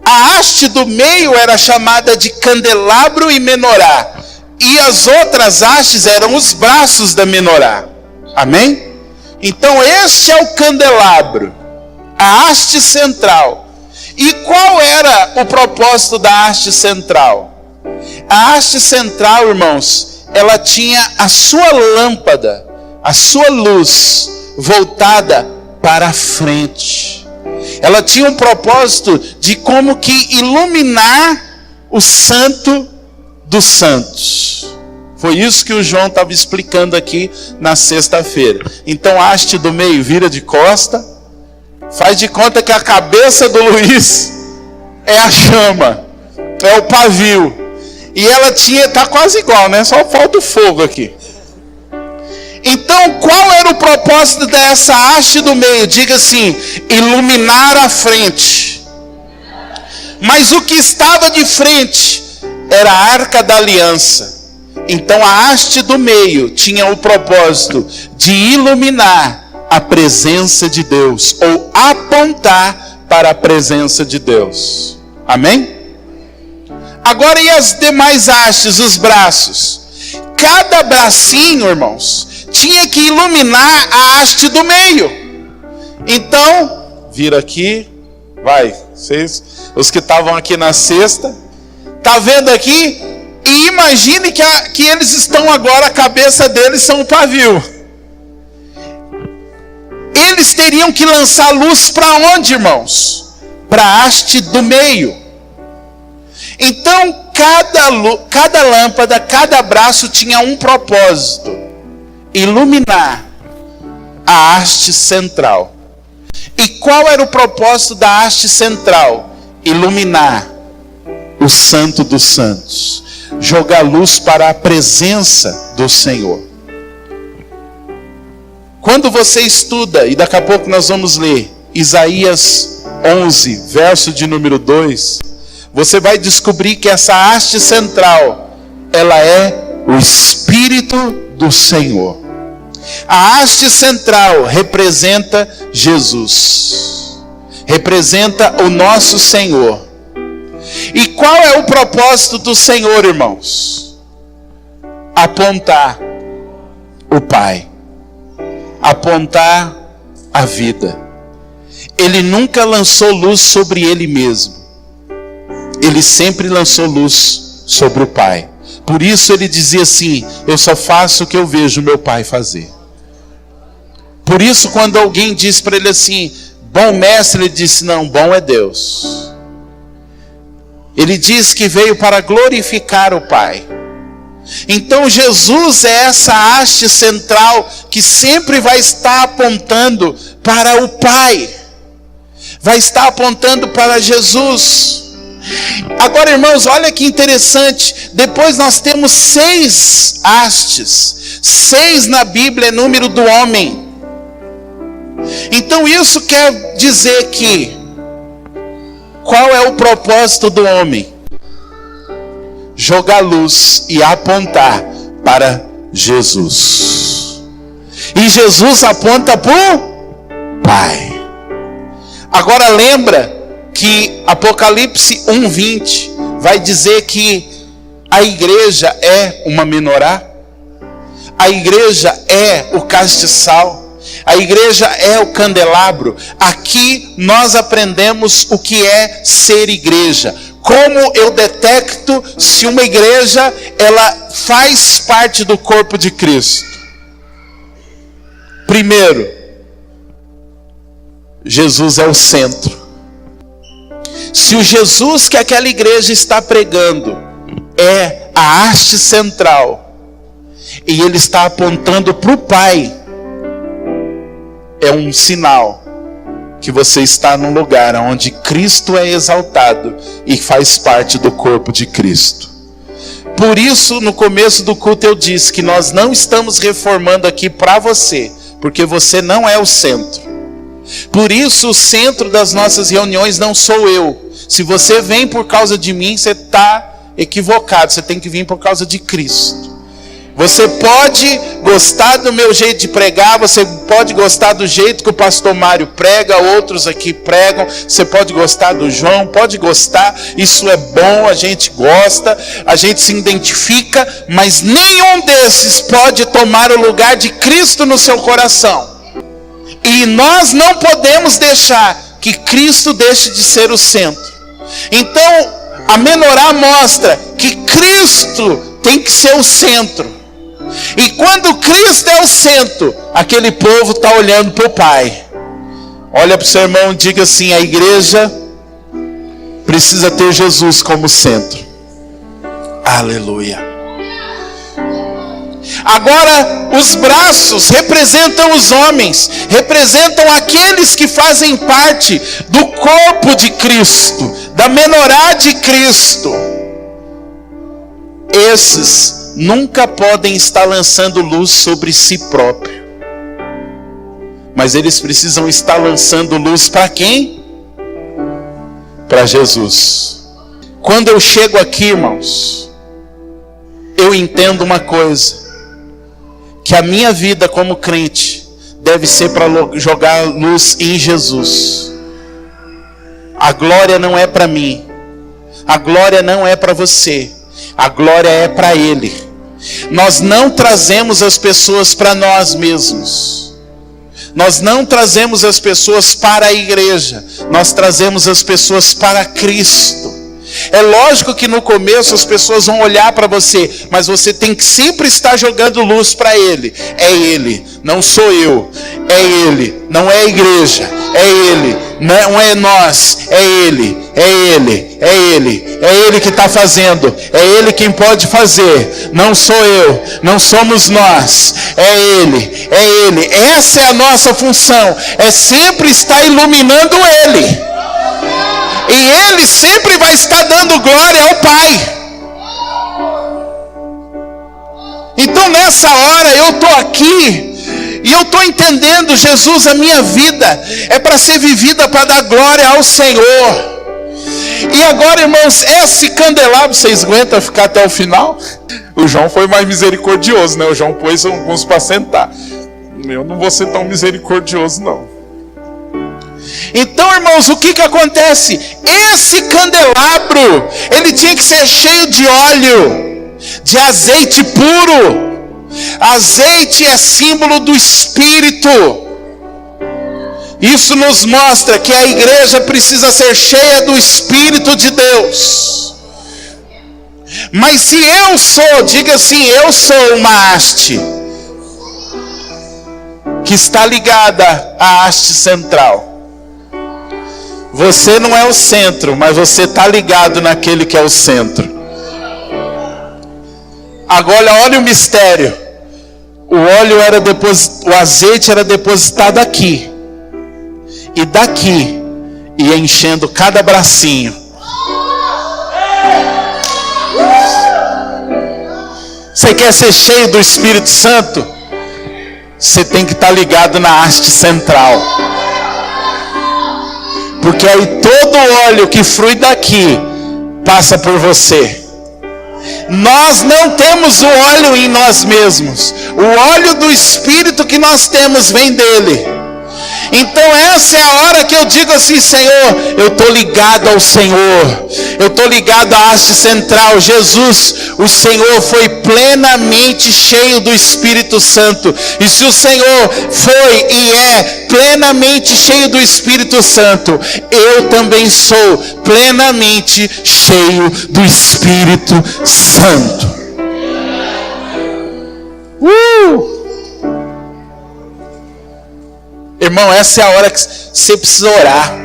A haste do meio era chamada de candelabro e menorá. E as outras hastes eram os braços da menorá. Amém? Então este é o candelabro, a haste central. E qual era o propósito da haste central? A haste central, irmãos, ela tinha a sua lâmpada, a sua luz voltada para a frente. Ela tinha um propósito de como que iluminar o santo dos santos. Foi isso que o João estava explicando aqui na sexta-feira. Então a haste do meio vira de costa, faz de conta que a cabeça do Luiz é a chama, é o pavio. E ela está quase igual, né? Só falta o fogo aqui. Então, qual era o propósito dessa haste do meio? Diga assim: iluminar a frente. Mas o que estava de frente era a arca da aliança. Então, a haste do meio tinha o propósito de iluminar a presença de Deus, ou apontar para a presença de Deus. Amém? Agora, e as demais hastes, os braços? Cada bracinho, irmãos, tinha que iluminar a haste do meio. Então, vira aqui, vai, vocês, os que estavam aqui na sexta, Está vendo aqui? E imagine que eles estão agora, a cabeça deles são o pavio. Eles teriam que lançar luz para onde, irmãos? Para a haste do meio. Então, cada lâmpada, cada braço tinha um propósito: iluminar a haste central. E qual era o propósito da haste central? Iluminar o Santo dos Santos, jogar luz para a presença do Senhor. Quando você estuda, e daqui a pouco nós vamos ler Isaías 11, verso de número 2, você vai descobrir que essa haste central, ela é o Espírito do Senhor. A haste central representa Jesus, representa o nosso Senhor. E qual é o propósito do Senhor, irmãos? Apontar o Pai, apontar a vida. Ele nunca lançou luz sobre Ele mesmo. Ele sempre lançou luz sobre o Pai. Por isso ele dizia assim: eu só faço o que eu vejo meu Pai fazer. Por isso, quando alguém diz para ele assim, bom mestre, ele disse, não, bom é Deus. Ele diz que veio para glorificar o Pai. Então Jesus é essa haste central que sempre vai estar apontando para o Pai, vai estar apontando para Jesus. Agora, irmãos, olha que interessante. Depois nós temos 6 hastes. 6 na Bíblia é número do homem. Então isso quer dizer que qual é o propósito do homem? Jogar luz e apontar para Jesus. E Jesus aponta para o Pai. Agora lembra que Apocalipse 1:20 vai dizer que a igreja é uma menorá, a igreja é o castiçal, a igreja é o candelabro. Aqui nós aprendemos o que é ser igreja. Como eu detecto se uma igreja ela faz parte do corpo de Cristo? Primeiro, Jesus é o centro. Se o Jesus que aquela igreja está pregando é a haste central e ele está apontando para o Pai, é um sinal que você está num lugar onde Cristo é exaltado e faz parte do corpo de Cristo. Por isso, no começo do culto eu disse que nós não estamos reformando aqui para você, porque você não é o centro. Por isso o centro das nossas reuniões não sou eu. Se você vem por causa de mim, você está equivocado. Você tem que vir por causa de Cristo. Você pode gostar do meu jeito de pregar, você pode gostar do jeito que o pastor Mário prega, outros aqui pregam, você pode gostar do João, pode gostar, isso é bom, a gente gosta, a gente se identifica, mas nenhum desses pode tomar o lugar de Cristo no seu coração. E nós não podemos deixar que Cristo deixe de ser o centro. Então, a menorá mostra que Cristo tem que ser o centro. E quando Cristo é o centro, aquele povo está olhando para o Pai. Olha para o seu irmão e diga assim: a igreja precisa ter Jesus como centro. Aleluia. Agora, os braços representam os homens, representam aqueles que fazem parte do corpo de Cristo, da menorá de Cristo. Esses nunca podem estar lançando luz sobre si próprio, mas eles precisam estar lançando luz para quem? Para Jesus. Quando eu chego aqui, irmãos, eu entendo uma coisa, que a minha vida como crente deve ser para jogar luz em Jesus. A glória não é para mim, a glória não é para você, a glória é para Ele. Nós não trazemos as pessoas para nós mesmos. Nós não trazemos as pessoas para a igreja. Nós trazemos as pessoas para Cristo. É lógico que no começo as pessoas vão olhar para você, mas você tem que sempre estar jogando luz para Ele. É Ele, não sou eu. É Ele, não é a igreja. É Ele, não é nós. É Ele, é Ele, é Ele. É Ele que está fazendo. É Ele quem pode fazer. Não sou eu, não somos nós. É Ele, é Ele. Essa é a nossa função. É sempre estar iluminando Ele. E Ele sempre vai estar dando glória ao Pai. Então nessa hora eu estou aqui e eu estou entendendo, Jesus, a minha vida é para ser vivida para dar glória ao Senhor. E agora, irmãos, esse candelabro, vocês aguentam ficar até o final? O João foi mais misericordioso, né? O João pôs alguns para sentar. Eu não vou ser tão misericordioso, não. Então, irmãos, o que acontece? Esse candelabro, ele tinha que ser cheio de óleo, de azeite puro. Azeite é símbolo do Espírito. Isso nos mostra que a igreja precisa ser cheia do Espírito de Deus. Mas se eu sou, diga assim, eu sou uma haste que está ligada à haste central. Você não é o centro, mas você está ligado naquele que é o centro. Agora olha o mistério. O azeite era depositado aqui. E daqui ia enchendo cada bracinho. Você quer ser cheio do Espírito Santo? Você tem que estar ligado na haste central. Porque aí todo o óleo que flui daqui passa por você. Nós não temos o óleo em nós mesmos. O óleo do Espírito que nós temos vem dele. Então essa é a hora que eu digo assim, Senhor, eu estou ligado ao Senhor. Eu estou ligado à haste central. Jesus, o Senhor foi plenamente cheio do Espírito Santo. E se o Senhor foi e é plenamente cheio do Espírito Santo, eu também sou plenamente cheio do Espírito Santo. Irmão, essa é a hora que você precisa orar.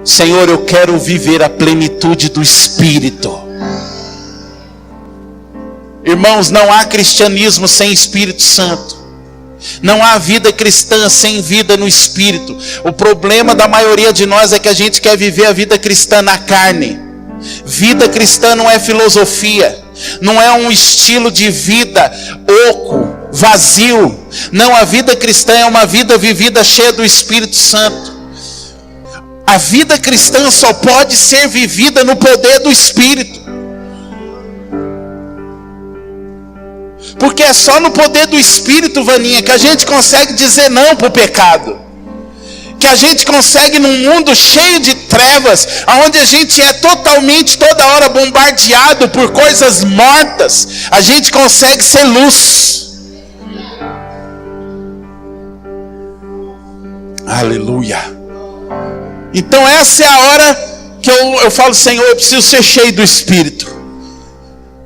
Senhor, eu quero viver a plenitude do Espírito. Irmãos, não há cristianismo sem Espírito Santo. Não há vida cristã sem vida no Espírito. O problema da maioria de nós é que a gente quer viver a vida cristã na carne. Vida cristã não é filosofia. Não é um estilo de vida oco, vazio. Não, a vida cristã é uma vida vivida cheia do Espírito Santo. A vida cristã só pode ser vivida no poder do Espírito. Porque é só no poder do Espírito, Vaninha, que a gente consegue dizer não para o pecado. Que a gente consegue, num mundo cheio de trevas, onde a gente é totalmente, toda hora bombardeado por coisas mortas, a gente consegue ser luz. Aleluia. Então essa é a hora que eu falo, Senhor, eu preciso ser cheio do Espírito.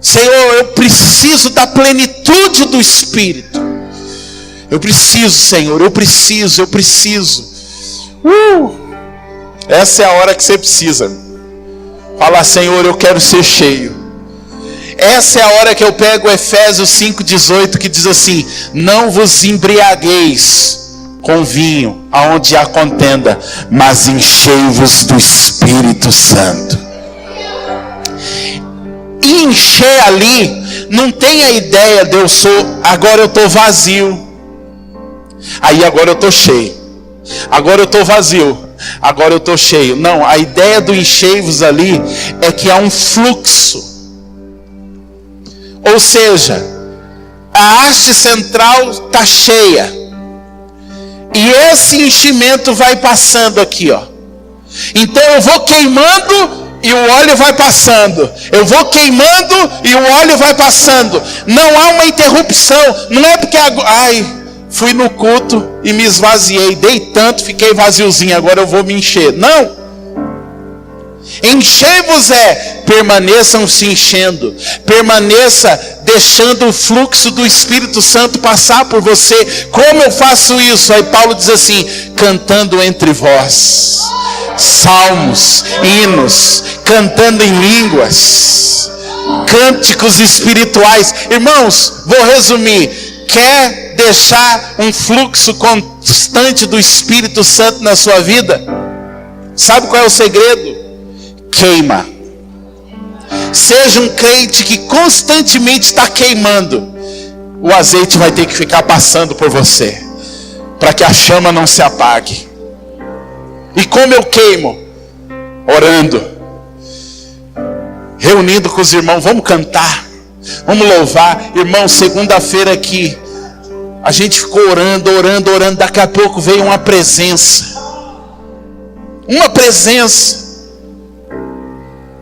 Senhor, eu preciso da plenitude do Espírito. Eu preciso, Senhor, eu preciso. Essa é a hora que você precisa. Fala, Senhor, eu quero ser cheio. Essa é a hora que eu pego Efésios 5,18, que diz assim: não vos embriagueis com vinho, aonde há contenda, mas enchei-vos do Espírito Santo. E encher ali, não tem a ideia de agora eu estou vazio, aí agora eu estou cheio. Agora eu estou vazio, agora eu estou cheio. Não, a ideia do enchei-vos ali é que há um fluxo. Ou seja, a haste central está cheia. E esse enchimento vai passando aqui, ó. Então eu vou queimando e o óleo vai passando. Eu vou queimando e o óleo vai passando. Não há uma interrupção. Não é porque fui no culto e me esvaziei, dei tanto, fiquei vaziozinho, agora eu vou me encher. Não. Enchei-vos permaneçam se enchendo, permaneça deixando o fluxo do Espírito Santo passar por você. Como eu faço isso? Aí Paulo diz assim: cantando entre vós salmos, hinos, cantando em línguas, cânticos espirituais. Irmãos, vou resumir: quer deixar um fluxo constante do Espírito Santo na sua vida? Sabe qual é o segredo? Queima. Seja um crente que constantemente está queimando. O azeite vai ter que ficar passando por você, para que a chama não se apague. E como eu queimo? Orando, reunindo com os irmãos. Vamos cantar, vamos louvar. Irmão, segunda-feira aqui a gente ficou orando. Daqui a pouco veio uma presença.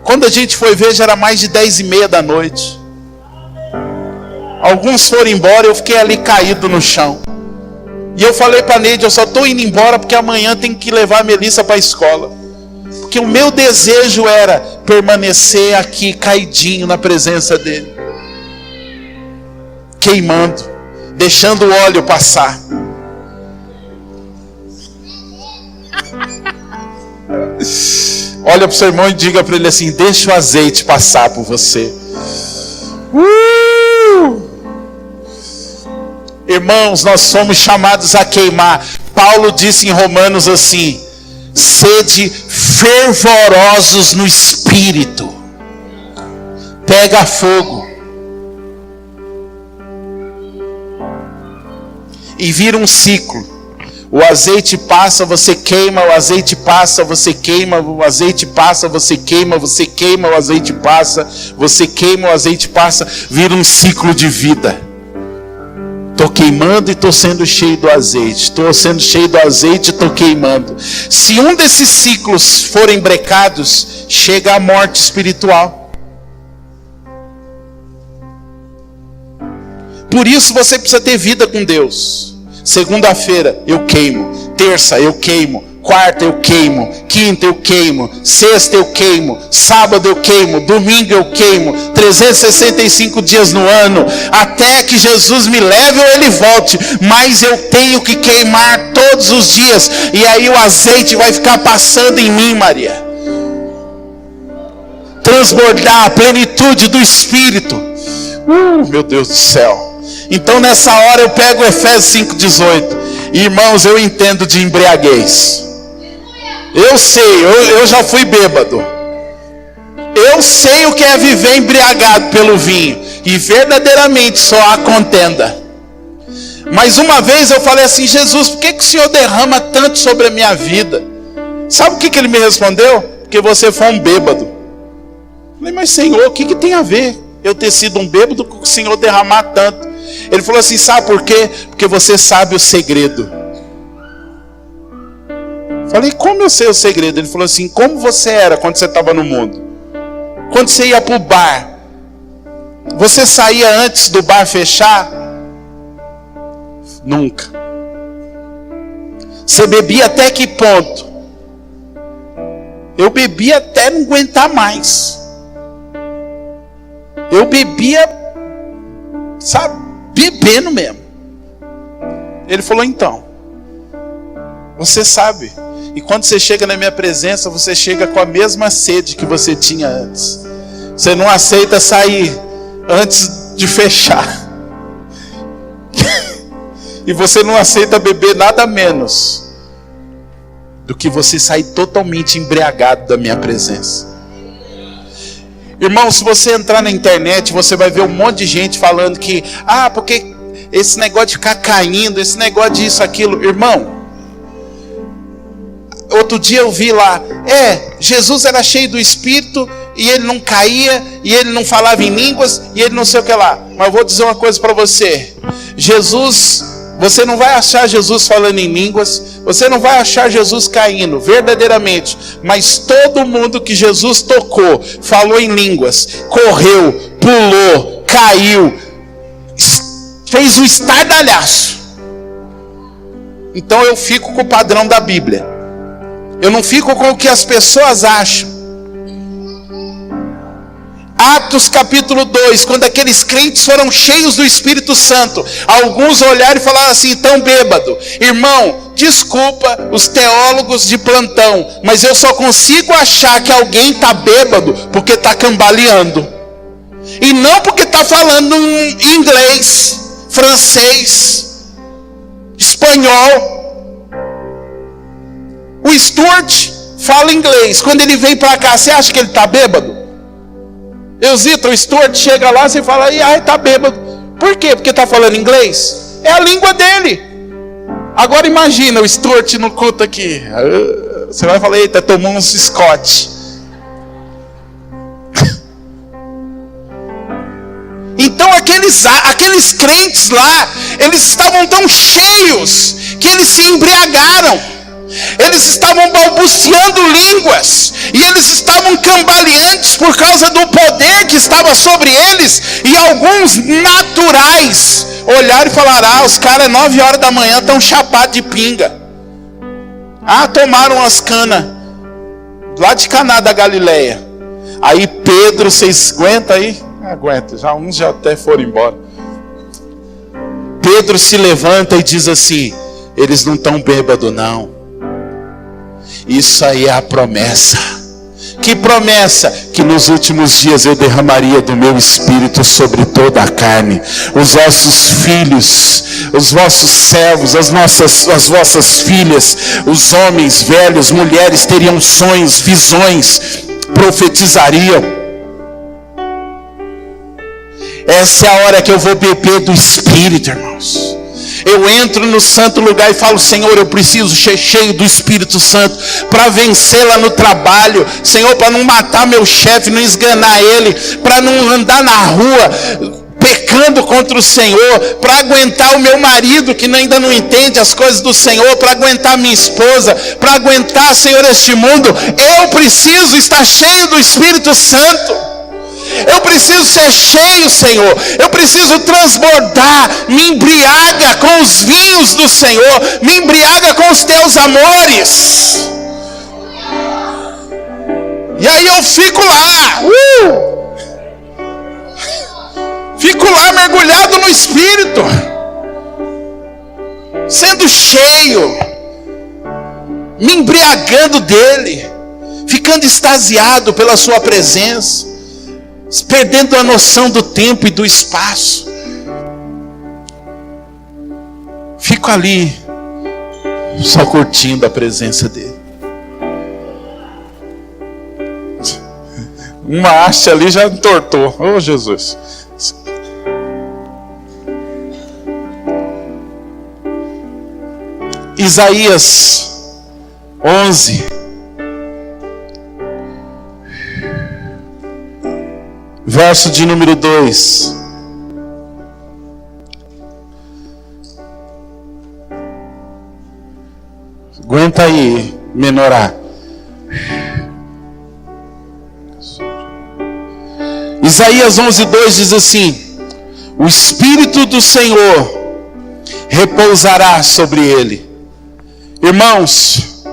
Quando a gente foi ver, já era mais de 10:30 da noite. Alguns foram embora, eu fiquei ali caído no chão. E eu falei para a Neide: eu só estou indo embora porque amanhã tem que levar a Melissa para a escola. Porque o meu desejo era permanecer aqui caidinho na presença dele, queimando, deixando o óleo passar. Olha para o seu irmão e diga para ele assim: deixa o azeite passar por você. Irmãos, nós somos chamados a queimar. Paulo disse em Romanos assim: sede fervorosos no Espírito. Pega fogo. E vira um ciclo. O azeite passa, você queima, o azeite passa, você queima, o azeite passa, você queima, você queima, o azeite passa, você queima, o azeite passa. Vira um ciclo de vida. Estou queimando e estou sendo cheio do azeite. Estou sendo cheio do azeite e estou queimando. Se um desses ciclos forem brecados, chega a morte espiritual. Por isso você precisa ter vida com Deus. Segunda-feira eu queimo, terça eu queimo, quarta eu queimo, quinta eu queimo, sexta eu queimo, sábado eu queimo, domingo eu queimo, 365 dias no ano, até que Jesus me leve ou ele volte. Mas eu tenho que queimar todos os dias, e aí o azeite vai ficar passando em mim, Maria, transbordar a plenitude do Espírito. Meu Deus do céu. Então nessa hora eu pego Efésios 5:18. Irmãos, eu entendo de embriaguez. Eu sei, eu já fui bêbado. Eu sei o que é viver embriagado pelo vinho. E verdadeiramente só há contenda. Mas uma vez eu falei assim: Jesus, por que o Senhor derrama tanto sobre a minha vida? Sabe o que ele me respondeu? Porque você foi um bêbado. Eu falei: mas Senhor, o que tem a ver eu ter sido um bêbado com o Senhor derramar tanto? Ele falou assim: sabe por quê? Porque você sabe o segredo. Falei: como eu sei o segredo? Ele falou assim: como você era quando você estava no mundo? Quando você ia para o bar, você saía antes do bar fechar? Nunca. Você bebia até que ponto? Eu bebia até não aguentar mais. Eu bebia, sabe, bebendo mesmo. Ele falou: então, você sabe. E quando você chega na minha presença, você chega com a mesma sede que você tinha antes. Você não aceita sair antes de fechar. E você não aceita beber nada menos do que você sair totalmente embriagado da minha presença. Irmão, se você entrar na internet, você vai ver um monte de gente falando que porque esse negócio de ficar caindo, esse negócio disso, aquilo. Irmão, outro dia eu vi lá, Jesus era cheio do Espírito, e ele não caía, e ele não falava em línguas, e ele não sei o que lá. Mas eu vou dizer uma coisa para você: Jesus, você não vai achar Jesus falando em línguas, você não vai achar Jesus caindo, verdadeiramente. Mas todo mundo que Jesus tocou, falou em línguas, correu, pulou, caiu, fez um estardalhaço. Então eu fico com o padrão da Bíblia. Eu não fico com o que as pessoas acham. Atos capítulo 2, quando aqueles crentes foram cheios do Espírito Santo, alguns olharam e falaram assim: tão bêbado. Irmão, desculpa os teólogos de plantão, mas eu só consigo achar que alguém está bêbado porque está cambaleando, e não porque está falando inglês, francês, espanhol. O Stuart fala inglês, quando ele vem para cá, você acha que ele está bêbado? Eusito, o Stuart chega lá, você fala: ai, tá bêbado. Por quê? Porque tá falando inglês? É a língua dele. Agora imagina o Stuart no culto aqui. Você vai falar: eita, tomou uns Scott. Então aqueles crentes lá, eles estavam tão cheios que eles se embriagaram. Eles estavam balbuciando línguas, e eles estavam cambaleantes por causa do poder que estava sobre eles. E alguns naturais olharam e falaram: ah, os caras 9 horas da manhã estão chapados de pinga. Ah, tomaram as canas lá de Caná da Galileia. Aí Pedro, vocês aguentam aí? Aguenta, já uns já até foram embora. Pedro se levanta e diz assim: eles não estão bêbados não. Isso aí é a promessa. Que promessa? Que nos últimos dias eu derramaria do meu Espírito sobre toda a carne. Os vossos filhos, os vossos servos, as vossas filhas, os homens, velhos, mulheres teriam sonhos, visões, profetizariam. Essa é a hora que eu vou beber do Espírito, irmãos. Eu entro no santo lugar e falo: Senhor, eu preciso ser cheio do Espírito Santo para vencer lá no trabalho. Senhor, para não matar meu chefe, não esganar ele, para não andar na rua pecando contra o Senhor, para aguentar o meu marido que ainda não entende as coisas do Senhor, para aguentar minha esposa, para aguentar, Senhor, este mundo. Eu preciso estar cheio do Espírito Santo. Eu preciso ser cheio, Senhor. Eu preciso transbordar. Me embriaga com os vinhos do Senhor. Me embriaga com os teus amores. E aí eu fico lá. Fico lá mergulhado no Espírito, sendo cheio, me embriagando dele, ficando extasiado pela sua presença, perdendo a noção do tempo e do espaço. Fico ali, só curtindo a presença dele. Uma haste ali já entortou. Oh, Jesus. Isaías 11. Verso de número 2. Aguenta aí, menorá. Isaías 11:2 diz assim: o Espírito do Senhor repousará sobre ele. Irmãos,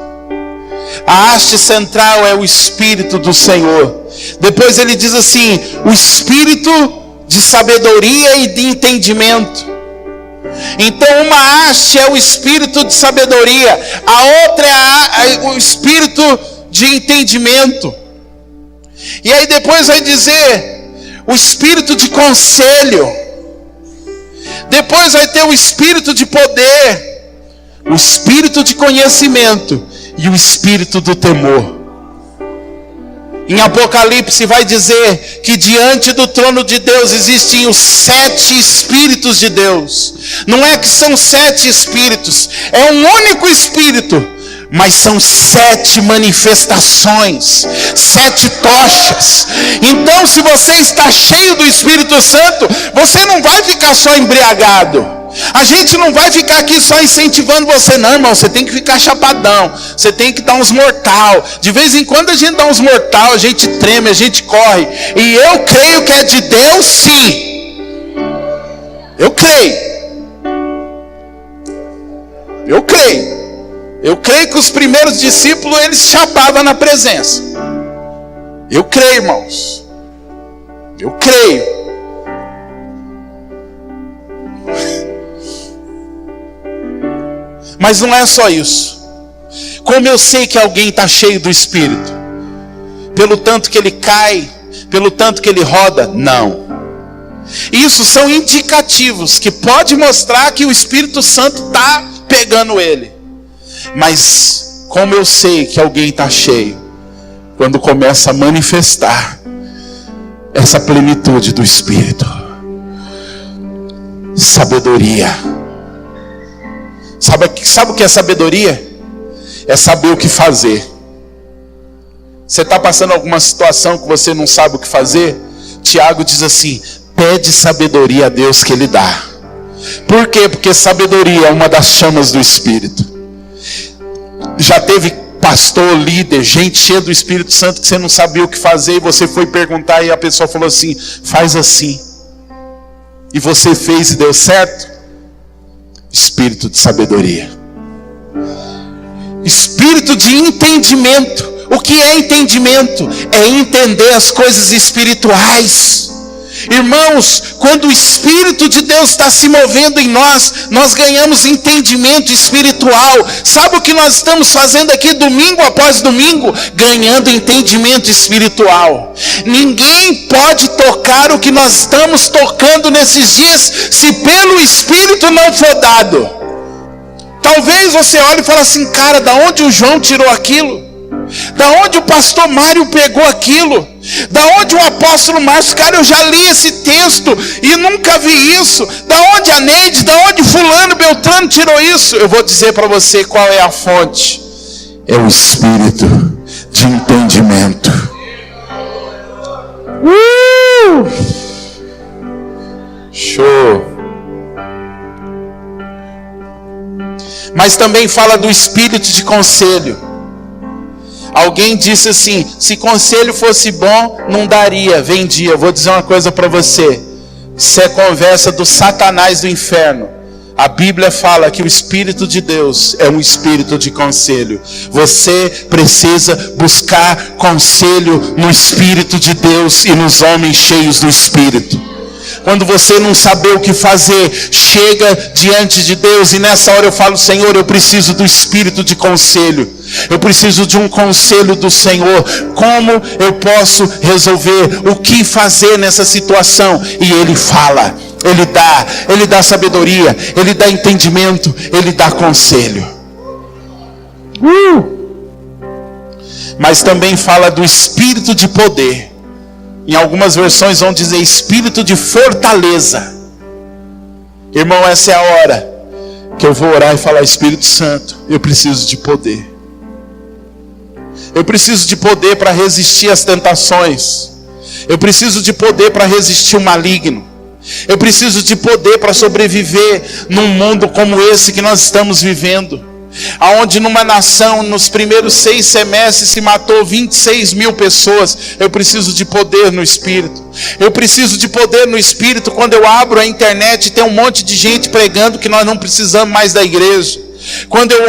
a haste central é o Espírito do Senhor. Depois ele diz assim: o Espírito de sabedoria e de entendimento. Então uma haste é o Espírito de sabedoria, a outra é o Espírito de entendimento. E aí depois vai dizer o Espírito de conselho. Depois vai ter o Espírito de poder, o Espírito de conhecimento e o Espírito do temor. Em Apocalipse vai dizer que diante do trono de Deus existem os 7 Espíritos de Deus. Não é que são 7 Espíritos, é um único Espírito, mas são 7 manifestações, 7 tochas. Então, se você está cheio do Espírito Santo, você não vai ficar só embriagado. A gente não vai ficar aqui só incentivando você, não, irmão. Você tem que ficar chapadão, você tem que dar uns mortal. De vez em quando a gente dá uns mortal, a gente treme, a gente corre. E eu creio que é de Deus, sim. Eu creio. Eu creio que os primeiros discípulos, eles chapavam na presença. Eu creio, irmãos. Eu creio. Mas não é só isso. Como eu sei que alguém está cheio do Espírito? Pelo tanto que ele cai, pelo tanto que ele roda? Não. Isso são indicativos que pode mostrar que o Espírito Santo está pegando ele. Mas como eu sei que alguém está cheio? Quando começa a manifestar essa plenitude do Espírito. Sabedoria. Sabe o que é sabedoria? É saber o que fazer. Você está passando alguma situação que você não sabe o que fazer? Tiago diz assim: pede sabedoria a Deus que Ele dá. Por quê? Porque sabedoria é uma das chamas do Espírito. Já teve pastor, líder, gente cheia do Espírito Santo que você não sabia o que fazer e você foi perguntar e a pessoa falou assim: faz assim. E você fez e deu certo? Espírito de sabedoria. Espírito de entendimento. O que é entendimento? É entender as coisas espirituais. Irmãos, quando o Espírito de Deus está se movendo em nós, nós ganhamos entendimento espiritual. Sabe o que nós estamos fazendo aqui domingo após domingo? Ganhando entendimento espiritual. Ninguém pode tocar o que nós estamos tocando nesses dias, se pelo Espírito não for dado. Talvez você olhe e fale assim: cara, da onde o João tirou aquilo? Da onde o pastor Mário pegou aquilo? Da onde o apóstolo Márcio? Cara, eu já li esse texto e nunca vi isso. Da onde a Neide, da onde fulano, Beltrano tirou isso? Eu vou dizer para você qual é a fonte. É o Espírito de entendimento. Show. Mas também fala do Espírito de conselho. Alguém disse assim: se conselho fosse bom, não daria, vendia. Eu vou dizer uma coisa para você: isso é conversa do Satanás do inferno. A Bíblia fala que o Espírito de Deus é um espírito de conselho. Você precisa buscar conselho no Espírito de Deus e nos homens cheios do Espírito. Quando você não saber o que fazer, chega diante de Deus e nessa hora eu falo: Senhor, eu preciso do Espírito de conselho. Eu preciso de um conselho do Senhor. Como eu posso resolver? O que fazer nessa situação? E Ele fala, Ele dá sabedoria, Ele dá entendimento, Ele dá conselho. Mas também fala do Espírito de poder. Em algumas versões vão dizer Espírito de fortaleza. Irmão, essa é a hora que eu vou orar e falar: Espírito Santo, eu preciso de poder. Eu preciso de poder para resistir às tentações. Eu preciso de poder para resistir ao maligno. Eu preciso de poder para sobreviver num mundo como esse que nós estamos vivendo. Aonde numa nação, nos primeiros 6 semestres, se matou 26 mil pessoas. Eu preciso de poder no Espírito. Eu preciso de poder no Espírito. Quando eu abro a internet, tem um monte de gente pregando que nós não precisamos mais da igreja. Quando eu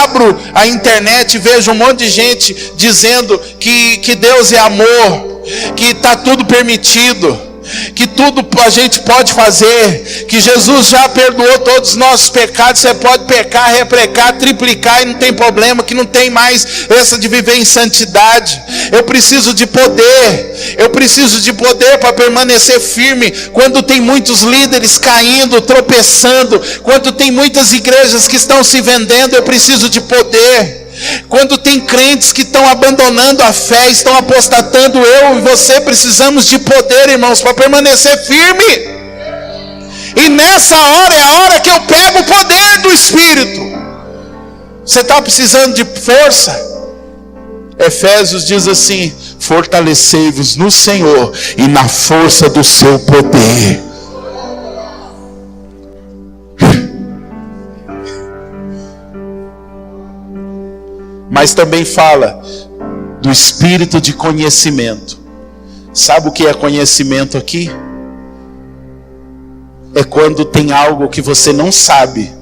abro a internet, vejo um monte de gente dizendo que Deus é amor, que está tudo permitido, que tudo a gente pode fazer, que Jesus já perdoou todos os nossos pecados. Você pode pecar, reprecar, triplicar e não tem problema, que não tem mais essa de viver em santidade. Eu preciso de poder. Eu preciso de poder para permanecer firme quando tem muitos líderes caindo, tropeçando, quando tem muitas igrejas que estão se vendendo. Eu preciso de poder. Quando tem crentes que estão abandonando a fé, estão apostatando, eu e você precisamos de poder, irmãos, para permanecer firme. E nessa hora é a hora que eu pego o poder do Espírito. Você está precisando de força? Efésios diz assim: fortalecei-vos no Senhor e na força do seu poder. Mas também fala do Espírito de conhecimento. Sabe o que é conhecimento aqui? É quando tem algo que você não sabe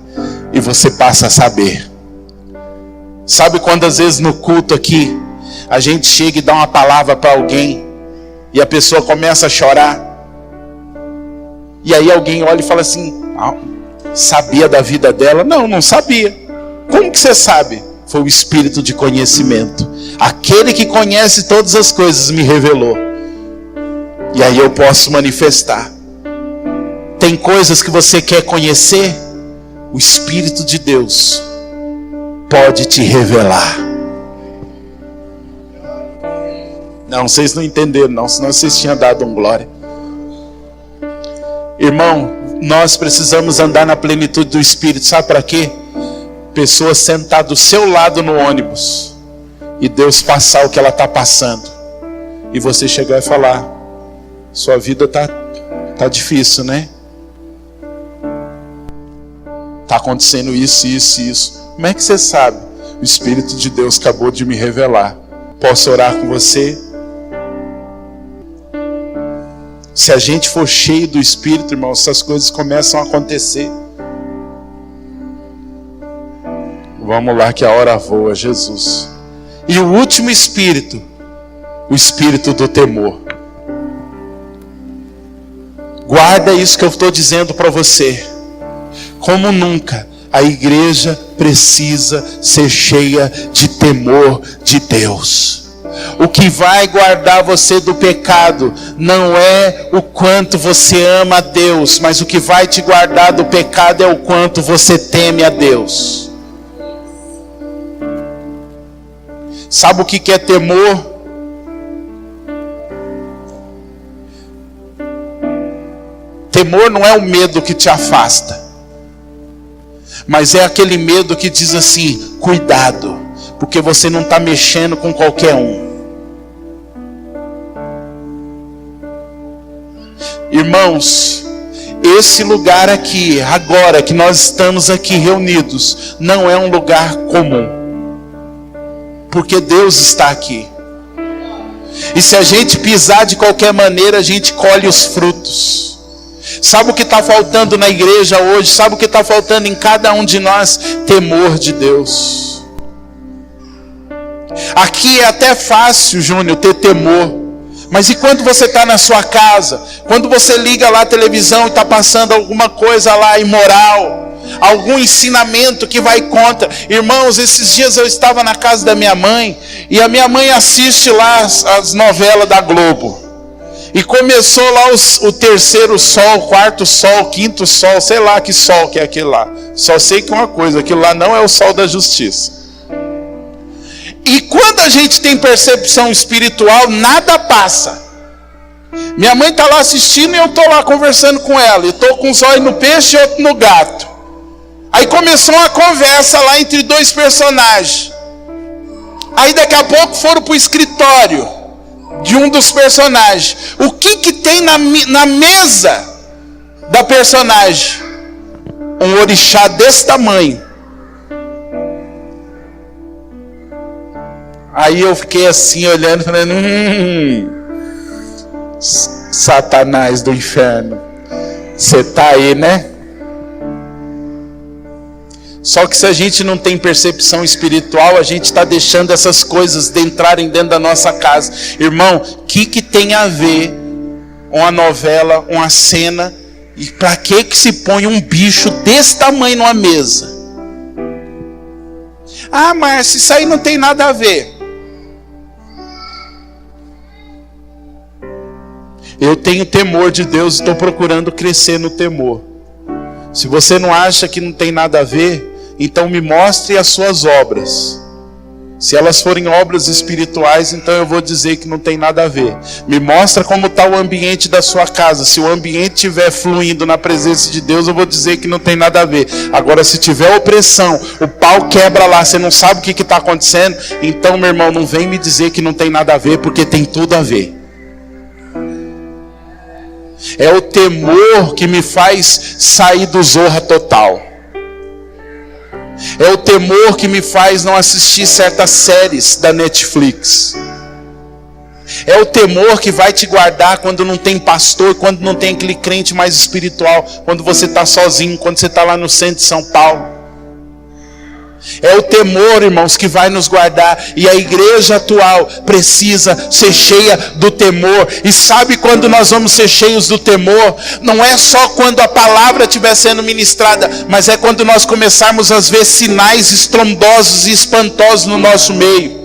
e você passa a saber. Sabe quando às vezes no culto aqui a gente chega e dá uma palavra para alguém e a pessoa começa a chorar. E aí alguém olha e fala assim: sabia da vida dela? Não, não sabia. Como que você sabe? Foi o espírito de conhecimento. Aquele que conhece todas as coisas me revelou. E aí eu posso manifestar. Tem coisas que você quer conhecer? O Espírito de Deus pode te revelar. Não, vocês não entenderam não, senão vocês tinham dado um glória. Irmão, nós precisamos andar na plenitude do Espírito. Sabe para quê? Pessoa sentada do seu lado no ônibus e Deus passar o que ela está passando, e você chegar e falar: sua vida tá difícil, né? Tá acontecendo isso, isso, isso. Como é que você sabe? O Espírito de Deus acabou de me revelar. Posso orar com você? Se a gente for cheio do Espírito, irmão, essas coisas começam a acontecer. Vamos lá que a hora voa, Jesus. E o último espírito, o espírito do temor. Guarda isso que eu estou dizendo para você. Como nunca, a igreja precisa ser cheia de temor de Deus. O que vai guardar você do pecado não é o quanto você ama a Deus, mas o que vai te guardar do pecado é o quanto você teme a Deus. Sabe o que é temor? Temor não é o medo que te afasta, mas é aquele medo que diz assim: cuidado, porque você não está mexendo com qualquer um. Irmãos, esse lugar aqui, agora que nós estamos aqui reunidos, não é um lugar comum. Porque Deus está aqui. E se a gente pisar de qualquer maneira, a gente colhe os frutos. Sabe o que está faltando na igreja hoje? Sabe o que está faltando em cada um de nós? Temor de Deus. Aqui é até fácil, Júnior, ter temor. Mas e quando você está na sua casa? Quando você liga lá a televisão e está passando alguma coisa lá imoral, algum ensinamento que vai contra. Irmãos, esses dias eu estava na casa da minha mãe, e a minha mãe assiste lá as novelas da Globo. E começou lá o terceiro sol, o quarto sol, o quinto sol, sei lá que sol que é aquele lá. Só sei que uma coisa, aquilo lá não é o sol da justiça. E quando a gente tem percepção espiritual, nada passa. Minha mãe está lá assistindo e eu estou lá conversando com ela. Eu estou com os olhos no peixe e outro no gato. Aí começou uma conversa lá entre dois personagens. Aí daqui a pouco foram para o escritório de um dos personagens. O que tem na mesa da personagem? Um orixá desse tamanho. Aí eu fiquei assim olhando, falando: Satanás do inferno, você está aí, né? Só que se a gente não tem percepção espiritual, a gente está deixando essas coisas entrarem dentro da nossa casa. Irmão, o que tem a ver uma novela, uma cena, e para que se põe um bicho desse tamanho numa mesa? Ah, Márcio, isso aí não tem nada a ver. Eu tenho temor de Deus e estou procurando crescer no temor. Se você não acha que não tem nada a ver, então me mostre as suas obras. Se elas forem obras espirituais, então eu vou dizer que não tem nada a ver. Me mostra como está o ambiente da sua casa. Se o ambiente estiver fluindo na presença de Deus, eu vou dizer que não tem nada a ver. Agora, se tiver opressão, o pau quebra lá, você não sabe o que está acontecendo, então, meu irmão, não vem me dizer que não tem nada a ver, porque tem tudo a ver. É o temor que me faz sair do Zorra Total. É o temor que me faz não assistir certas séries da Netflix. É o temor que vai te guardar quando não tem pastor, quando não tem aquele crente mais espiritual, quando você está sozinho, quando você está lá no centro de São Paulo. É o temor, irmãos, que vai nos guardar. E a igreja atual precisa ser cheia do temor. E sabe quando nós vamos ser cheios do temor? Não é só quando a palavra estiver sendo ministrada, mas é quando nós começarmos a ver sinais estrondosos e espantosos no nosso meio.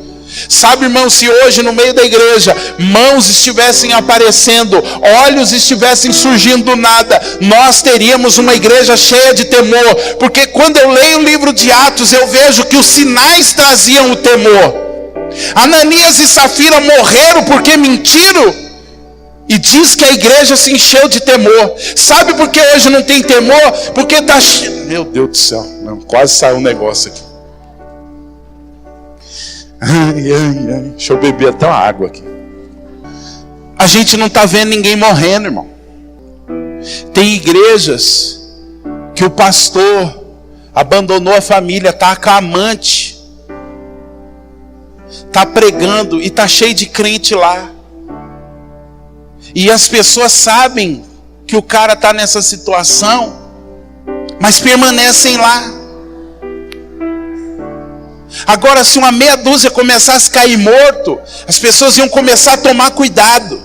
Sabe, irmão, se hoje no meio da igreja mãos estivessem aparecendo, olhos estivessem surgindo do nada, nós teríamos uma igreja cheia de temor. Porque quando eu leio o livro de Atos, eu vejo que os sinais traziam o temor. Ananias e Safira morreram porque mentiram, e diz que a igreja se encheu de temor. Sabe por que hoje não tem temor? Porque está... Meu Deus do céu, não, quase saiu um negócio aqui. Deixa eu beber até uma água aqui. A gente não está vendo ninguém morrendo, irmão. Tem igrejas que o pastor abandonou a família, está com a amante, está pregando e está cheio de crente lá. E as pessoas sabem que o cara está nessa situação, mas permanecem lá. Agora, se uma meia dúzia começasse a cair morto, as pessoas iam começar a tomar cuidado.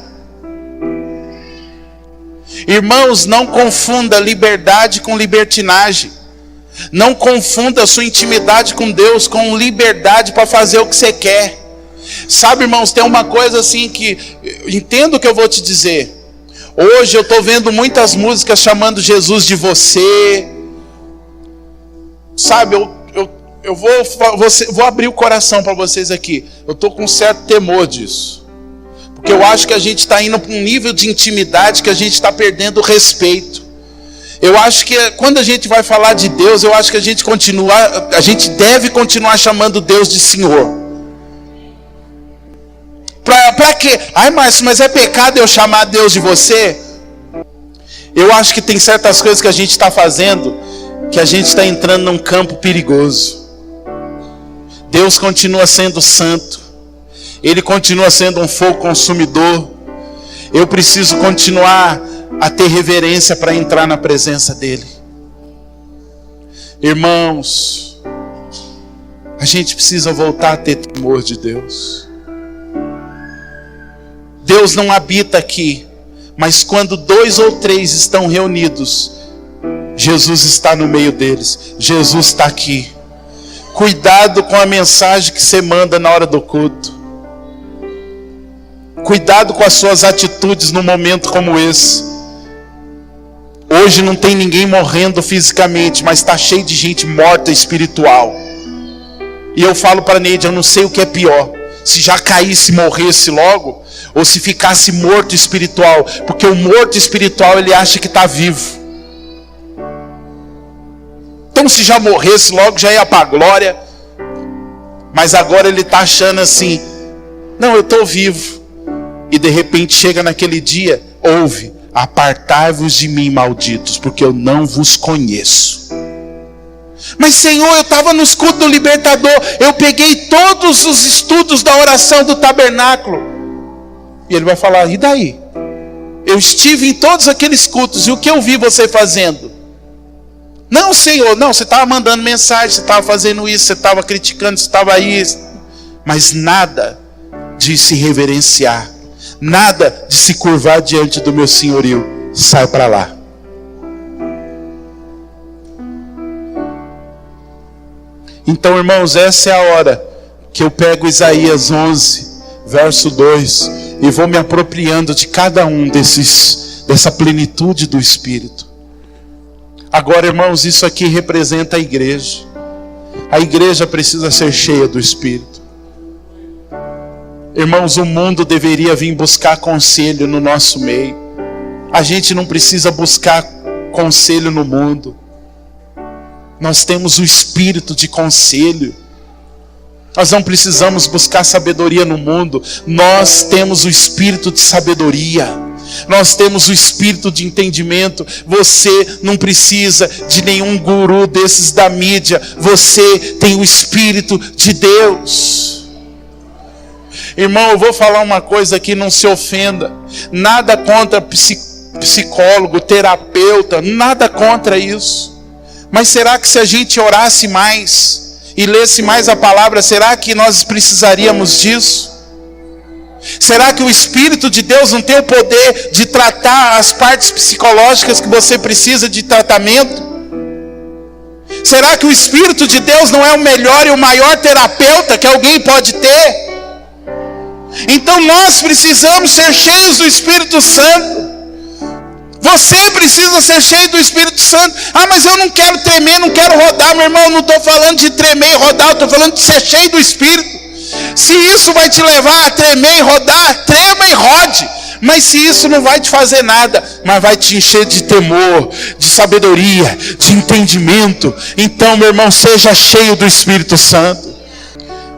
Irmãos, não confunda liberdade com libertinagem. Não confunda a sua intimidade com Deus com liberdade para fazer o que você quer. Sabe, irmãos, tem uma coisa assim que... Entendo o que eu vou te dizer. Hoje eu estou vendo muitas músicas chamando Jesus de você. Sabe, eu vou abrir o coração para vocês aqui. Eu estou com um certo temor disso. Porque eu acho que a gente está indo para um nível de intimidade que a gente está perdendo o respeito. Eu acho que quando a gente vai falar de Deus, eu acho que a gente deve continuar chamando Deus de Senhor. Para quê? Ai, Márcio, mas é pecado eu chamar Deus de você? Eu acho que tem certas coisas que a gente está fazendo que a gente está entrando num campo perigoso. Deus continua sendo santo. Ele continua sendo um fogo consumidor. Eu preciso continuar a ter reverência para entrar na presença dele. Irmãos, a gente precisa voltar a ter temor de Deus. Deus não habita aqui, mas quando 2 ou 3 estão reunidos, Jesus está no meio deles. Jesus está aqui. Cuidado com a mensagem que você manda na hora do culto. Cuidado com as suas atitudes num momento como esse. Hoje não tem ninguém morrendo fisicamente, mas está cheio de gente morta espiritual. E eu falo para a Neide, eu não sei o que é pior. Se já caísse e morresse logo, ou se ficasse morto espiritual. Porque o morto espiritual, ele acha que está vivo. Então se já morresse logo, já ia para a glória. Mas agora ele está achando assim, não, eu estou vivo. E de repente chega naquele dia, ouve, apartai-vos de mim, malditos, porque eu não vos conheço. Mas Senhor, eu estava no escudo do libertador, eu peguei todos os estudos da oração do tabernáculo. E ele vai falar, e daí? Eu estive em todos aqueles cultos, e o que eu vi você fazendo? Não, Senhor, não, você estava mandando mensagem, você estava fazendo isso, você estava criticando, você estava aí. Mas nada de se reverenciar, nada de se curvar diante do meu senhorio. Sai para lá. Então, irmãos, essa é a hora que eu pego Isaías 11, verso 2, e vou me apropriando de cada um dessa plenitude do Espírito. Agora, irmãos, isso aqui representa a igreja. A igreja precisa ser cheia do Espírito. Irmãos, o mundo deveria vir buscar conselho no nosso meio. A gente não precisa buscar conselho no mundo. Nós temos o espírito de conselho. Nós não precisamos buscar sabedoria no mundo. Nós temos o espírito de sabedoria. Nós temos o espírito de entendimento. Você não precisa de nenhum guru desses da mídia. Você tem o Espírito de Deus. Irmão, eu vou falar uma coisa aqui, não se ofenda. Nada contra psicólogo, terapeuta, nada contra isso. Mas será que se a gente orasse mais e lesse mais a palavra, será que nós precisaríamos disso? Será que o Espírito de Deus não tem o poder de tratar as partes psicológicas que você precisa de tratamento? Será que o Espírito de Deus não é o melhor e o maior terapeuta que alguém pode ter? Então nós precisamos ser cheios do Espírito Santo. Você precisa ser cheio do Espírito Santo. Ah, mas eu não quero tremer, não quero rodar. Meu irmão, eu não estou falando de tremer e rodar, eu estou falando de ser cheio do Espírito. Se isso vai te levar a tremer e rodar, trema e rode. Mas se isso não vai te fazer nada, mas vai te encher de temor, de sabedoria, de entendimento, então, meu irmão, seja cheio do Espírito Santo.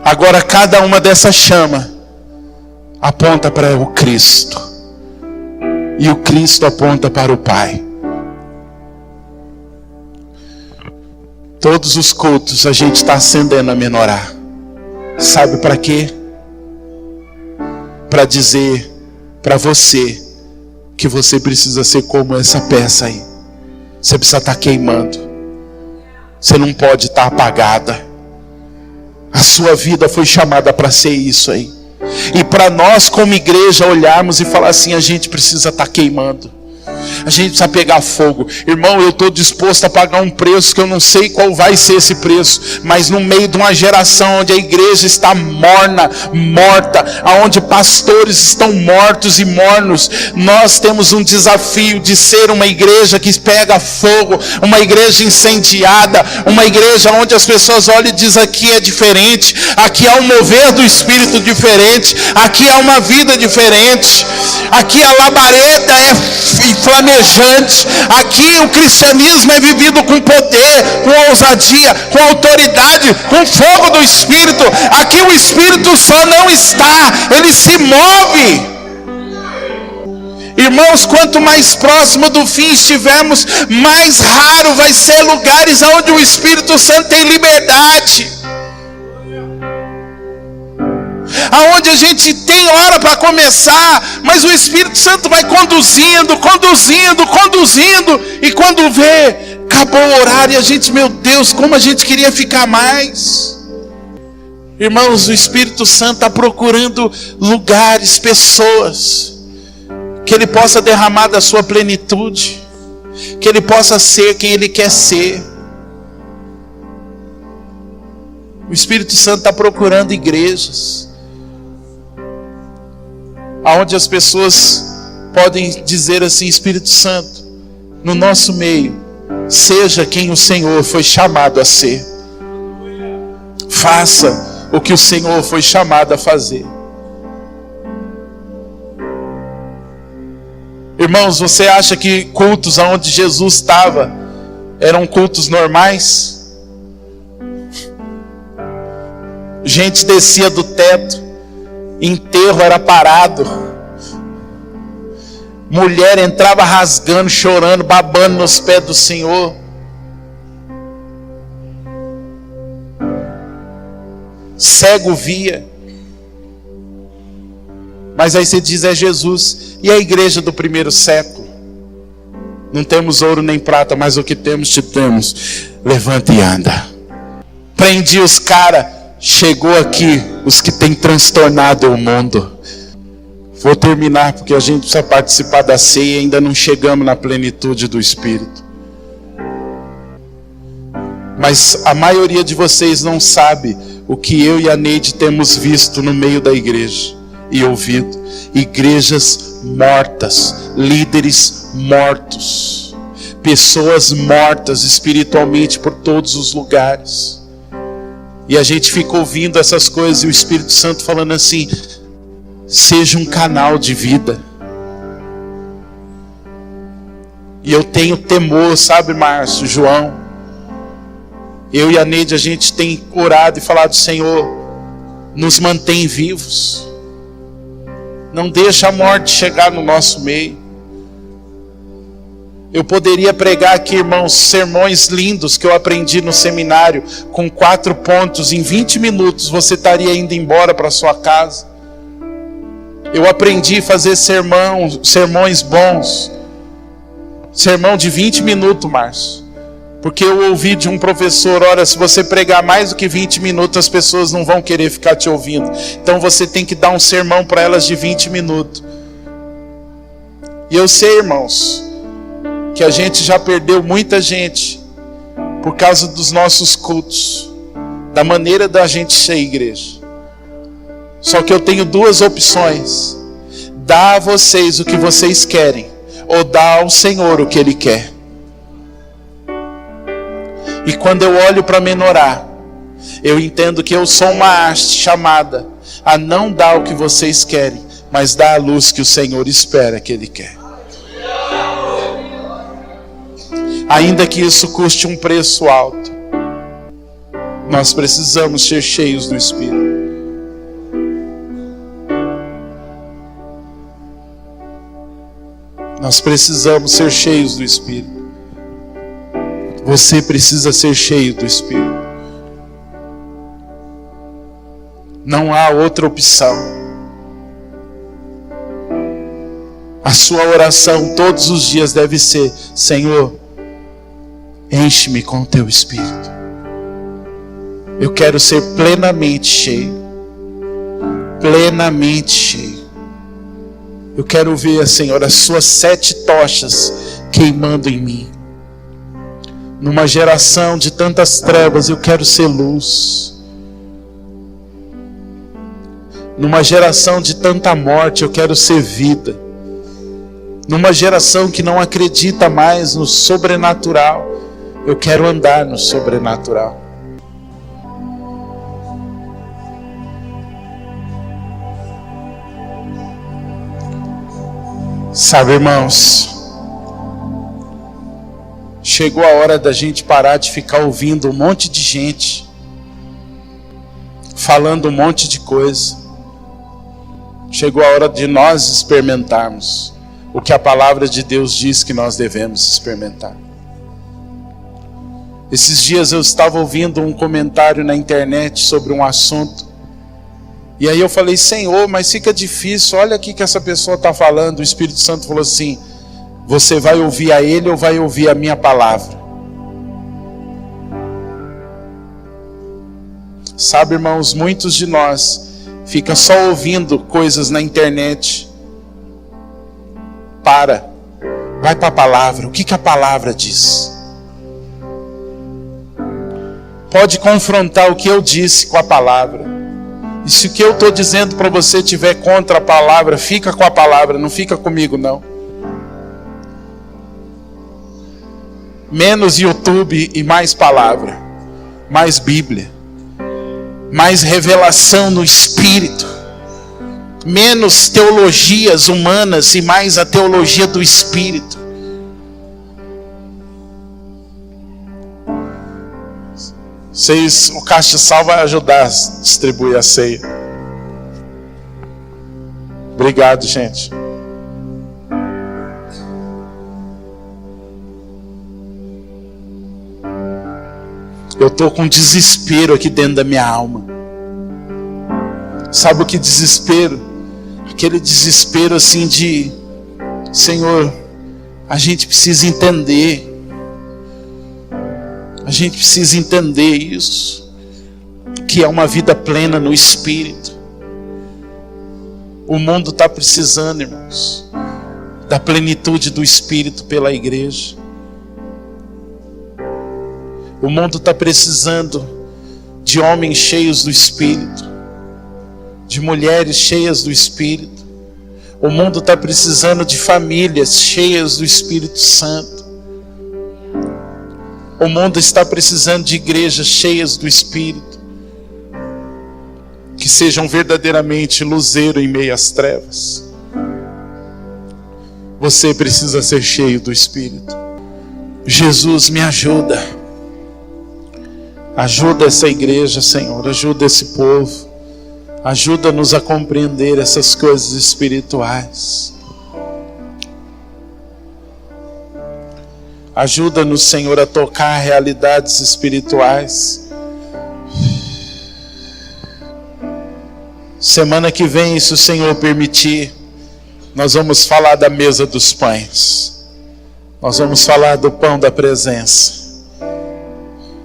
Agora, cada uma dessas chamas aponta para o Cristo, e o Cristo aponta para o Pai. Todos os cultos a gente está acendendo a menorá. Sabe para quê? Para dizer para você que você precisa ser como essa peça aí. Você precisa estar queimando. Você não pode estar apagada. A sua vida foi chamada para ser isso aí. E para nós como igreja olharmos e falar assim, a gente precisa estar queimando. A gente precisa pegar fogo. Irmão, eu estou disposto a pagar um preço que eu não sei qual vai ser esse preço, mas no meio de uma geração onde a igreja está morna, morta, onde pastores estão mortos e mornos, nós temos um desafio de ser uma igreja que pega fogo, uma igreja incendiada, uma igreja onde as pessoas olham e dizem, aqui é diferente, aqui há um mover do Espírito diferente, aqui há uma vida diferente, aqui a labareda é flamejante, aqui o cristianismo é vivido com poder, com ousadia, com autoridade, com fogo do Espírito. Aqui o Espírito só não está, ele se move. Irmãos, quanto mais próximo do fim estivermos, mais raro vai ser lugares onde o Espírito Santo tem liberdade, aonde a gente tem hora para começar, mas o Espírito Santo vai conduzindo, e quando vê, acabou o horário, e a gente, meu Deus, como a gente queria ficar mais. Irmãos, o Espírito Santo está procurando lugares, pessoas, que Ele possa derramar da sua plenitude, que Ele possa ser quem Ele quer ser. O Espírito Santo está procurando igrejas, aonde as pessoas podem dizer assim, Espírito Santo, no nosso meio, seja quem o Senhor foi chamado a ser. Faça o que o Senhor foi chamado a fazer. Irmãos, você acha que cultos aonde Jesus estava eram cultos normais? Gente descia do teto, enterro era parado, mulher entrava rasgando, chorando, babando nos pés do Senhor. Cego via. Mas aí você diz, é Jesus. E a igreja do primeiro século? Não temos ouro nem prata, mas o que temos te temos. Levanta e anda. Prendi os caras. Chegou aqui os que têm transtornado o mundo. Vou terminar porque a gente precisa participar da ceia e ainda não chegamos na plenitude do Espírito. Mas a maioria de vocês não sabe o que eu e a Neide temos visto no meio da igreja e ouvido. Igrejas mortas, líderes mortos, pessoas mortas espiritualmente por todos os lugares. E a gente fica ouvindo essas coisas e o Espírito Santo falando assim, seja um canal de vida. E eu tenho temor, sabe, Márcio, João? Eu e a Neide, a gente tem orado e falado, Senhor, nos mantém vivos. Não deixa a morte chegar no nosso meio. Eu poderia pregar aqui, irmãos, sermões lindos que eu aprendi no seminário, com 4 pontos, em 20 minutos você estaria indo embora para sua casa. Eu aprendi a fazer sermões bons. Sermão de 20 minutos, Márcio. Porque eu ouvi de um professor, olha, se você pregar mais do que 20 minutos, as pessoas não vão querer ficar te ouvindo. Então você tem que dar um sermão para elas de 20 minutos. E eu sei, irmãos, que a gente já perdeu muita gente por causa dos nossos cultos, da maneira da gente ser igreja. Só que eu tenho duas opções: dar a vocês o que vocês querem, ou dar ao Senhor o que Ele quer. E quando eu olho para a menorá, eu entendo que eu sou uma haste chamada a não dar o que vocês querem, mas dar a luz que o Senhor espera que Ele quer. Ainda que isso custe um preço alto, nós precisamos ser cheios do Espírito. Nós precisamos ser cheios do Espírito. Você precisa ser cheio do Espírito. Não há outra opção. A sua oração todos os dias deve ser: Senhor, enche-me com o Teu Espírito. Eu quero ser plenamente cheio. Plenamente cheio. Eu quero ver, Senhor, as Suas 7 tochas queimando em mim. Numa geração de tantas trevas, eu quero ser luz. Numa geração de tanta morte, eu quero ser vida. Numa geração que não acredita mais no sobrenatural, eu quero andar no sobrenatural. Sabe, irmãos, chegou a hora da gente parar de ficar ouvindo um monte de gente falando um monte de coisa. Chegou a hora de nós experimentarmos o que a palavra de Deus diz que nós devemos experimentar. Esses dias eu estava ouvindo um comentário na internet sobre um assunto. E aí eu falei: Senhor, mas fica difícil, olha aqui que essa pessoa está falando. O Espírito Santo falou assim: você vai ouvir a ele ou vai ouvir a minha palavra? Sabe, irmãos, muitos de nós ficam só ouvindo coisas na internet. Vai para a palavra. O que a palavra diz? Pode confrontar o que eu disse com a palavra. E se o que eu estou dizendo para você tiver contra a palavra, fica com a palavra, não fica comigo não. Menos YouTube e mais palavra, mais Bíblia, mais revelação no Espírito, menos teologias humanas e mais a teologia do Espírito. O Castiçal vai ajudar a distribuir a ceia. Obrigado, gente. Eu estou com desespero aqui dentro da minha alma. Sabe o que desespero? Aquele desespero assim de: Senhor, a gente precisa entender. A gente precisa entender isso, que é uma vida plena no Espírito. O mundo está precisando, irmãos, da plenitude do Espírito pela igreja. O mundo está precisando de homens cheios do Espírito, de mulheres cheias do Espírito. O mundo está precisando de famílias cheias do Espírito Santo. O mundo está precisando de igrejas cheias do Espírito, que sejam verdadeiramente luzeiro em meio às trevas. Você precisa ser cheio do Espírito. Jesus, me ajuda. Ajuda essa igreja, Senhor. Ajuda esse povo. Ajuda-nos a compreender essas coisas espirituais. Ajuda-nos, Senhor, a tocar realidades espirituais. Semana que vem, se o Senhor permitir, nós vamos falar da mesa dos pães. Nós vamos falar do pão da presença.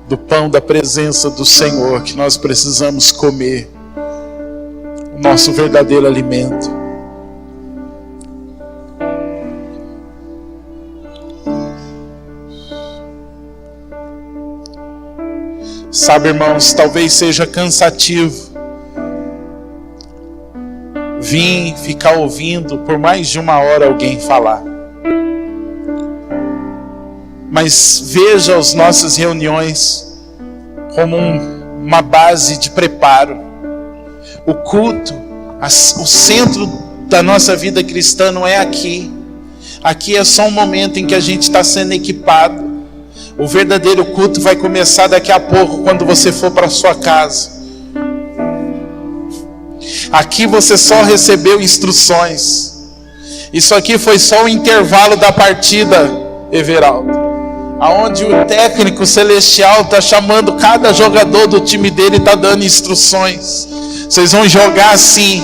do pão da presença do Senhor que nós precisamos comer, o nosso verdadeiro alimento. Sabe, irmãos, talvez seja cansativo vir ficar ouvindo por mais de 1 hora alguém falar. Mas veja as nossas reuniões como uma base de preparo. O culto, o centro da nossa vida cristã não é aqui. Aqui é só um momento em que a gente está sendo equipado. O verdadeiro culto vai começar daqui a pouco, quando você for para sua casa. Aqui você só recebeu instruções. Isso aqui foi só o intervalo da partida, Everaldo, aonde o técnico celestial está chamando cada jogador do time dele e está dando instruções. Vocês vão jogar assim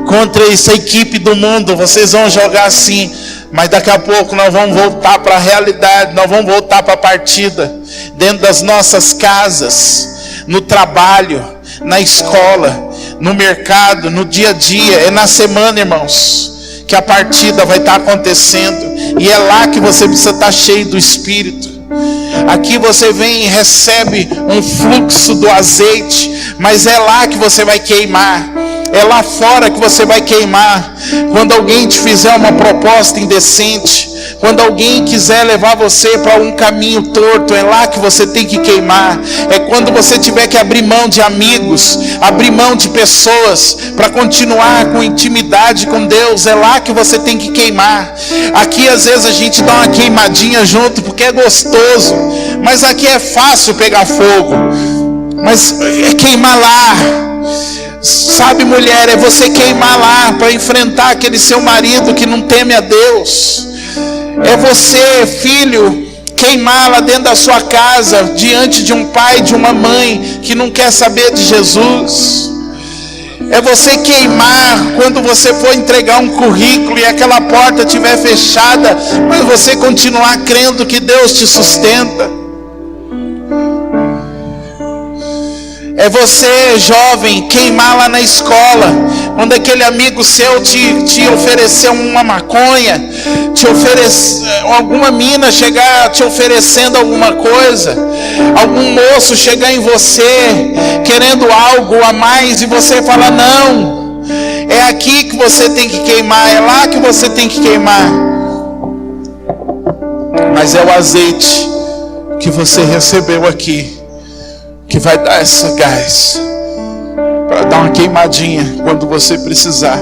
contra essa equipe do mundo, vocês vão jogar assim. Mas daqui a pouco nós vamos voltar para a realidade, nós vamos voltar para a partida, dentro das nossas casas, no trabalho, na escola, no mercado, no dia a dia. É na semana, irmãos, que a partida vai estar acontecendo, e é lá que você precisa estar cheio do Espírito. Aqui você vem e recebe um fluxo do azeite, mas é lá que você vai queimar. É lá fora que você vai queimar. Quando alguém te fizer uma proposta indecente, quando alguém quiser levar você para um caminho torto, é lá que você tem que queimar. É quando você tiver que abrir mão de amigos, abrir mão de pessoas para continuar com intimidade com Deus, é lá que você tem que queimar. Aqui às vezes a gente dá uma queimadinha junto porque é gostoso, mas aqui é fácil pegar fogo, mas é queimar lá. Sabe, mulher, é você queimar lá para enfrentar aquele seu marido que não teme a Deus. É você, filho, queimar lá dentro da sua casa, diante de um pai, de uma mãe que não quer saber de Jesus. É você queimar quando você for entregar um currículo e aquela porta estiver fechada, mas você continuar crendo que Deus te sustenta. É você, jovem, queimar lá na escola, quando aquele amigo seu te ofereceu uma maconha, te oferecer alguma mina chegar te oferecendo alguma coisa, algum moço chegar em você querendo algo a mais e você falar não. É aqui que você tem que queimar, é lá que você tem que queimar. Mas é o azeite que você recebeu aqui que vai dar essa gás para dar uma queimadinha quando você precisar.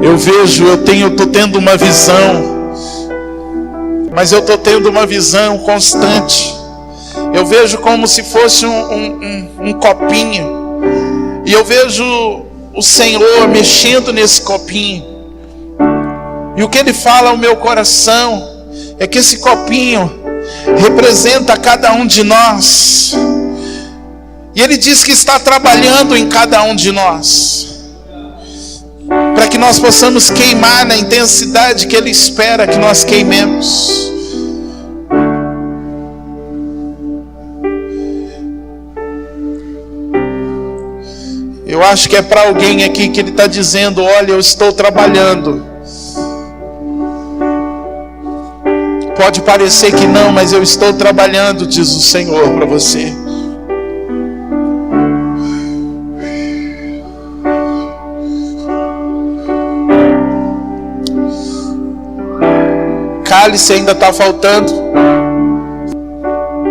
Eu vejo, eu tô tendo uma visão, mas eu tô tendo uma visão constante. Eu vejo como se fosse um copinho, e eu vejo o Senhor mexendo nesse copinho. E o que Ele fala ao meu coração é que esse copinho representa cada um de nós. E Ele diz que está trabalhando em cada um de nós, para que nós possamos queimar na intensidade que Ele espera que nós queimemos. Eu acho que é para alguém aqui que Ele está dizendo: olha, eu estou trabalhando. Pode parecer que não, mas eu estou trabalhando, diz o Senhor para você. Cálice ainda está faltando.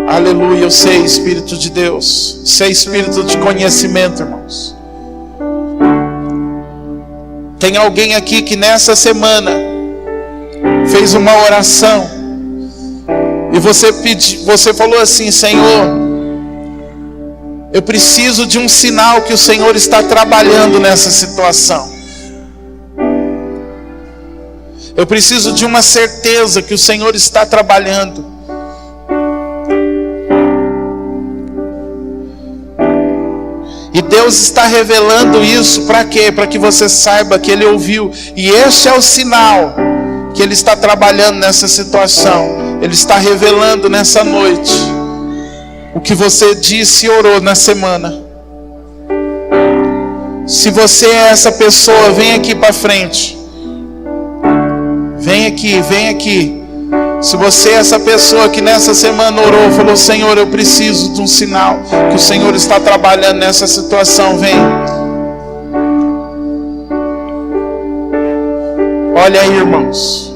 Aleluia, eu sei, Espírito de Deus. Sei, Espírito de conhecimento, irmãos. Tem alguém aqui que nessa semana fez uma oração e você falou assim: Senhor, eu preciso de um sinal que o Senhor está trabalhando nessa situação. Eu preciso de uma certeza que o Senhor está trabalhando. E Deus está revelando isso para quê? Para que você saiba que Ele ouviu. E este é o sinal que Ele está trabalhando nessa situação. Ele está revelando nessa noite o que você disse e orou na semana. Se você é essa pessoa, vem aqui para frente. Vem aqui, vem aqui. Se você é essa pessoa que nessa semana orou, falou: Senhor, eu preciso de um sinal que o Senhor está trabalhando nessa situação, vem. Olha aí, irmãos.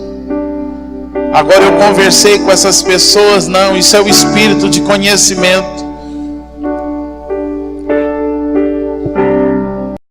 Agora eu conversei com essas pessoas, não, isso é o espírito de conhecimento.